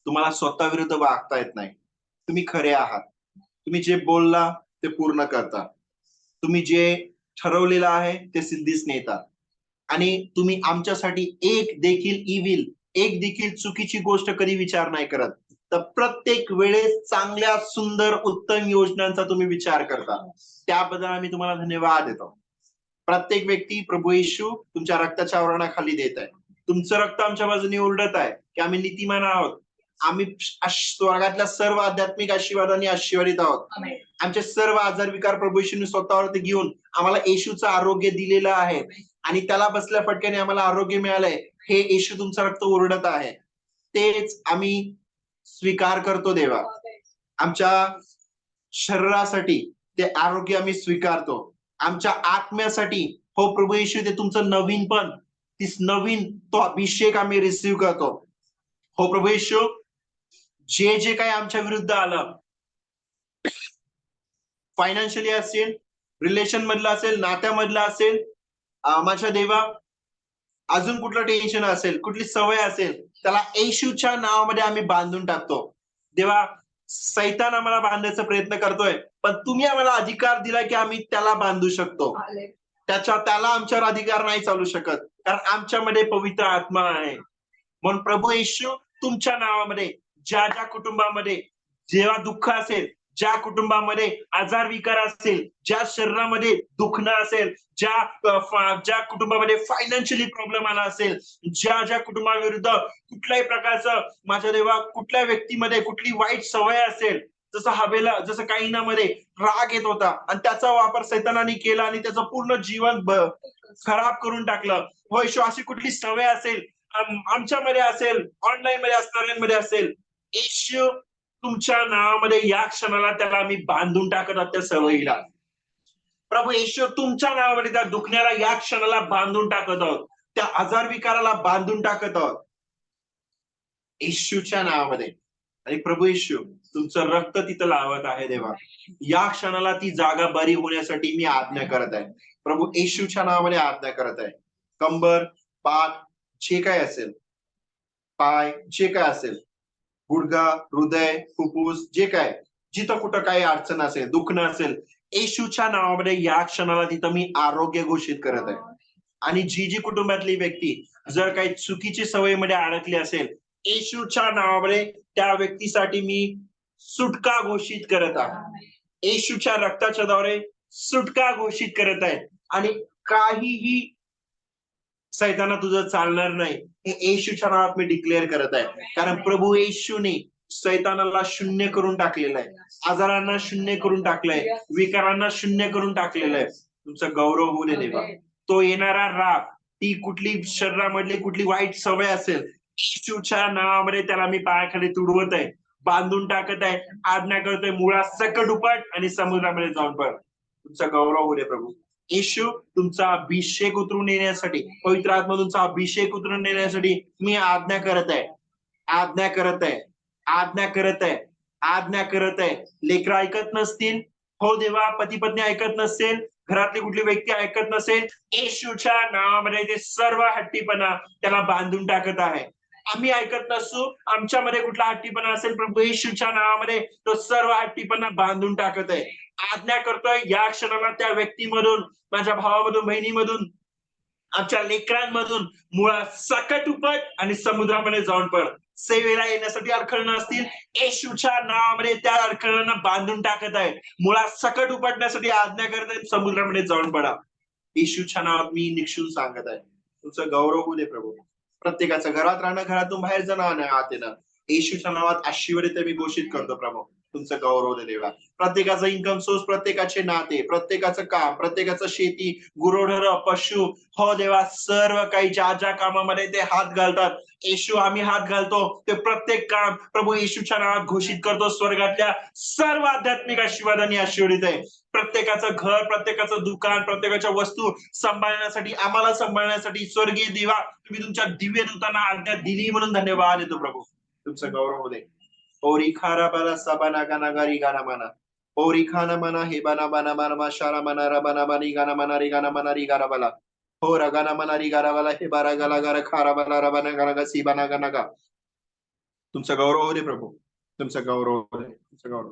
तुम्हाला स्वतः विरुद्ध वागता येत नाही. तुम्ही खरे आहात. तुम्ही जे बोलला ते पूर्ण करता. तुम्ही जे ठरवलेलं आहे ते सिद्धीस नेतात आणि तुम्ही आमच्यासाठी एक देखील चुकीची गोष्ट कधी विचार नाही करत. तर प्रत्येक वेळेस चांगल्या सुंदर उत्तम योजनांचा तुम्ही विचार करता. त्याबद्दल आम्ही तुम्हाला धन्यवाद देतो. प्रत्येक व्यक्ती प्रभू येशू तुमच्या रक्ताच्या आवरणाखाली देत आहे. तुमचं रक्त आमच्या बाजूने ओरडत आहे की आम्ही नीतिमान आहोत. आम्ही स्वर्गातल्या सर्व आध्यात्मिक आशीर्वादांनी आशीर्वादित आहोत. आमचे सर्व आजार विकार प्रभू येशूने स्वतःवरती घेऊन आम्हाला येशूचं आरोग्य दिलेलं आहे आणि त्याला बसल्या फटक्याने आम्हाला आरोग्य मिळालंय. हे येशू तुमचं रक्त ओरडत आहे. तेच आम्ही स्वीकार करतो देवा. आमच्या शरीरासाठी ते आरोग्य आम्ही स्वीकारतो. आमच्या आत्म्यासाठी हो प्रभू येशू ते तुमचं नवीन तो अभिषेक आम्ही रिसीव्ह करतो. हो प्रभू येशू, जे काही आमच्या विरुद्ध आलं, फायनान्शियली असेल, रिलेशन मधलं असेल, नात्यामधलं असेल, माझ्या देवा अजून कुठलं टेन्शन असेल, कुठली सवय असेल, त्याला येशूच्या नावामध्ये आम्ही बांधून टाकतो. देवा, सैतान आम्हाला बांधण्याचा प्रयत्न करतोय, पण तुम्ही आम्हाला अधिकार दिला की आम्ही त्याला बांधू शकतो. त्याला आमच्यावर अधिकार नाही चालू शकत, कारण आमच्यामध्ये पवित्र आत्मा आहे. म्हणून प्रभू येशू तुमच्या नावामध्ये ज्या कुटुंबामध्ये जेव्हा दुःख असेल, ज्या कुटुंबामध्ये आजार विकार असेल, ज्या शरीरामध्ये दुखणं असेल, ज्या कुटुंबामध्ये फायनान्शियली प्रॉब्लेम आला असेल, ज्या कुटुंबाविरुद्ध कुठल्याही प्रकारचं माझ्या देवा कुठल्या व्यक्तीमध्ये कुठली वाईट सवय असेल, जसं काहीनामध्ये राग येत होता आणि त्याचा वापर सैतानाने केला आणि त्याचं पूर्ण जीवन खराब करून टाकलं. हो येशू, अशी कुठली सवय असेल आमच्यामध्ये असेल, ऑनलाईन मध्ये असणाऱ्यांमध्ये असेल, येशू तुमच्या नावामध्ये या क्षणाला त्याला आम्ही बांधून टाकत आहोत. त्या सवयीला प्रभू येशू तुमच्या नावामध्ये त्या दुखण्याला या क्षणाला बांधून टाकत आहोत. त्या आजार विकाराला बांधून टाकत आहोत येशूच्या नावामध्ये. आणि प्रभू येशू तुमचं रक्त तिथं लावत आहे देवा. या क्षणाला ती जागा बरी होण्यासाठी मी आज्ञा करत आहे. प्रभू येशूच्या नावामध्ये आज्ञा करत आहे. कंबर, पाठ, जे काय असेल, पाय, जे काय असेल, गुडघा, हृदय, फुफ्फुस, जे काय जिथं कुठं काही अडचण असेल, दुखणं असेल, येशूच्या नावामध्ये या क्षणाला तिथं मी आरोग्य घोषित करत आहे. आणि जी कुटुंबातली व्यक्ती जर काही चुकीची सवयीमध्ये अडकली असेल, येशूच्या नावामध्ये त्या व्यक्तीसाठी मी सुटका घोषित करत आहे. येशूच्या रक्ताच्या द्वारे सुटका घोषित करत आहे आणि काहीही सैताना तुझं चालणार नाही हे येशूच्या नावात मी डिक्लेअर करत आहे. कारण प्रभू येशूने सैतानाला शून्य करून टाकलेलं आहे, आजारांना शून्य करून टाकलंय, विकारांना शून्य करून टाकलेलं आहे. तुमचा गौरव होऊ दे देवा. तो येणारा राग, ती कुठली शरीरामधली कुठली वाईट सवय असेल, येशूच्या नावामध्ये त्याला मी पायाखाली तुडवत आहे, बांधून टाकत आहे, आज्ञा करतोय, मुळात सकट उपट आणि समुद्रामध्ये जाऊन पड. तुमचा गौरव होऊ दे प्रभू. येशू तुमचा अभिषेक उतरून येण्यासाठी, पवित्र आत्मा तुमचा अभिषेक उतरून येण्यासाठी मी आज्ञा करत आहे, आज्ञा करत आहे, आज्ञा करत आहे, आज्ञा करत आहे. लेकरं ऐकत नसतील, हो देवा, पती पत्नी ऐकत नसेल, घरातली कुठली व्यक्ती ऐकत नसेल, येशूच्या नावामध्ये ते सर्व हट्टीपणा त्याला बांधून टाकत आहे. आम्ही ऐकत नसू, आमच्यामध्ये कुठला हट्टीपणा असेल, प्रभू येशूच्या नावामध्ये तो सर्व हट्टीपणा बांधून टाकत आहे. आज्ञा करतोय या क्षणाला त्या व्यक्तीमधून, माझ्या भावामधून, बहिणीमधून, आमच्या लेकरांमधून मुळात सकट उपट आणि समुद्रामध्ये जाऊन पड. सेवेला येण्यासाठी अडखळणं असतील, येशूच्या नावामध्ये त्या अडखळणांना बांधून टाकत आहे. मुळात सकट उपटण्यासाठी आज्ञा करत आहे, समुद्रामध्ये जाऊन पडा. येशूच्या नावात मी निक्षून सांगत आहे. तुमचं गौरव होऊ दे प्रभू. प्रत्येकाचं घरात राहणं, घरातून बाहेर जाणं आणि आत येणं, येशूच्या नावात आशीर्वादित मी घोषित करतो प्रभू. तुमचं गौरव दे देवा. प्रत्येकाचा इन्कम सोर्स, प्रत्येकाचे नाते, प्रत्येकाचं काम, प्रत्येकाचं शेती, गुरोढर, पशु, हो देवा, सर्व काही ज्या ज्या कामामध्ये ते हात घालतात, येशू आम्ही हात घालतो, ते प्रत्येक काम प्रभू येशूच्या नावात घोषित करतो. स्वर्गातल्या सर्व आध्यात्मिक आशीर्वादांनी आशीर्वादित आहे. प्रत्येकाचं घर, प्रत्येकाचं दुकान, प्रत्येकाच्या वस्तू सांभाळण्यासाठी, आम्हाला सांभाळण्यासाठी स्वर्गीय देवा तुम्ही तुमच्या दिव्य दूतांना आज्ञा दिली म्हणून धन्यवाद देतो प्रभू. तुमचं गौरव होते. ओरी खारा बाला साबाना गाना गारी गाना माना, ओरी खाना मना हे बाना बाना बाना शारा मना रबाना बानी गाना मना री गाना मना री गाना बाला, हो रगाना मना री गारा बाला हे बारा गाला गारा खारा बाला रबाना गाना गा सी बाना गाना गा. तुमचं गौरव होते प्रभू. तुमचं गौरव होते. तुमचं गौरव.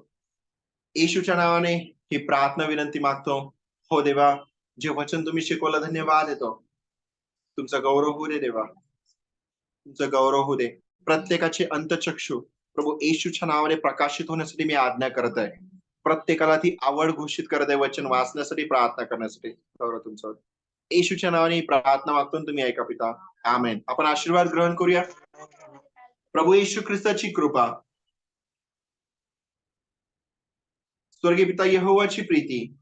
येशूच्या नावाने ही प्रार्थना विनंती मागतो. हो देवा, जे वचन तुम्ही शिकवलं धन्यवाद देतो. तुमचा गौरव होऊ दे देवा. तुमचं गौरव होऊ दे. प्रत्येकाचे अंतचक्षु प्रभू येशूच्या नावाने प्रकाशित होण्यासाठी मी आज्ञा करत आहे. प्रत्येकाला ती आवड घोषित करत आहे वचन वाचण्यासाठी, प्रार्थना करण्यासाठी. गौरव तुमचं. येशूच्या नावाने प्रार्थना मागतो, तुम्ही ऐका पिता. आमेन. आपण आशीर्वाद ग्रहण करूया. प्रभू येशू ख्रिस्ताची कृपा, स्वर्गीय पिता यहोवाची प्रीती,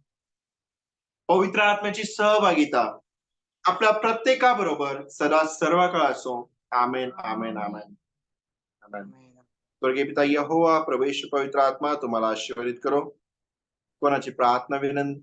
पवित्र आत्म्याची सहभागिता आपल्या प्रत्येकाबरोबर सदा सर्व काळ असो. आमेन, आमेन, आमेन, आमेन. स्वर्गीय पिता यहोवा, प्रभू येशू, पवित्र आत्मा तुम्हाला आशीर्वादित करो. कोणाची प्रार्थना विनंती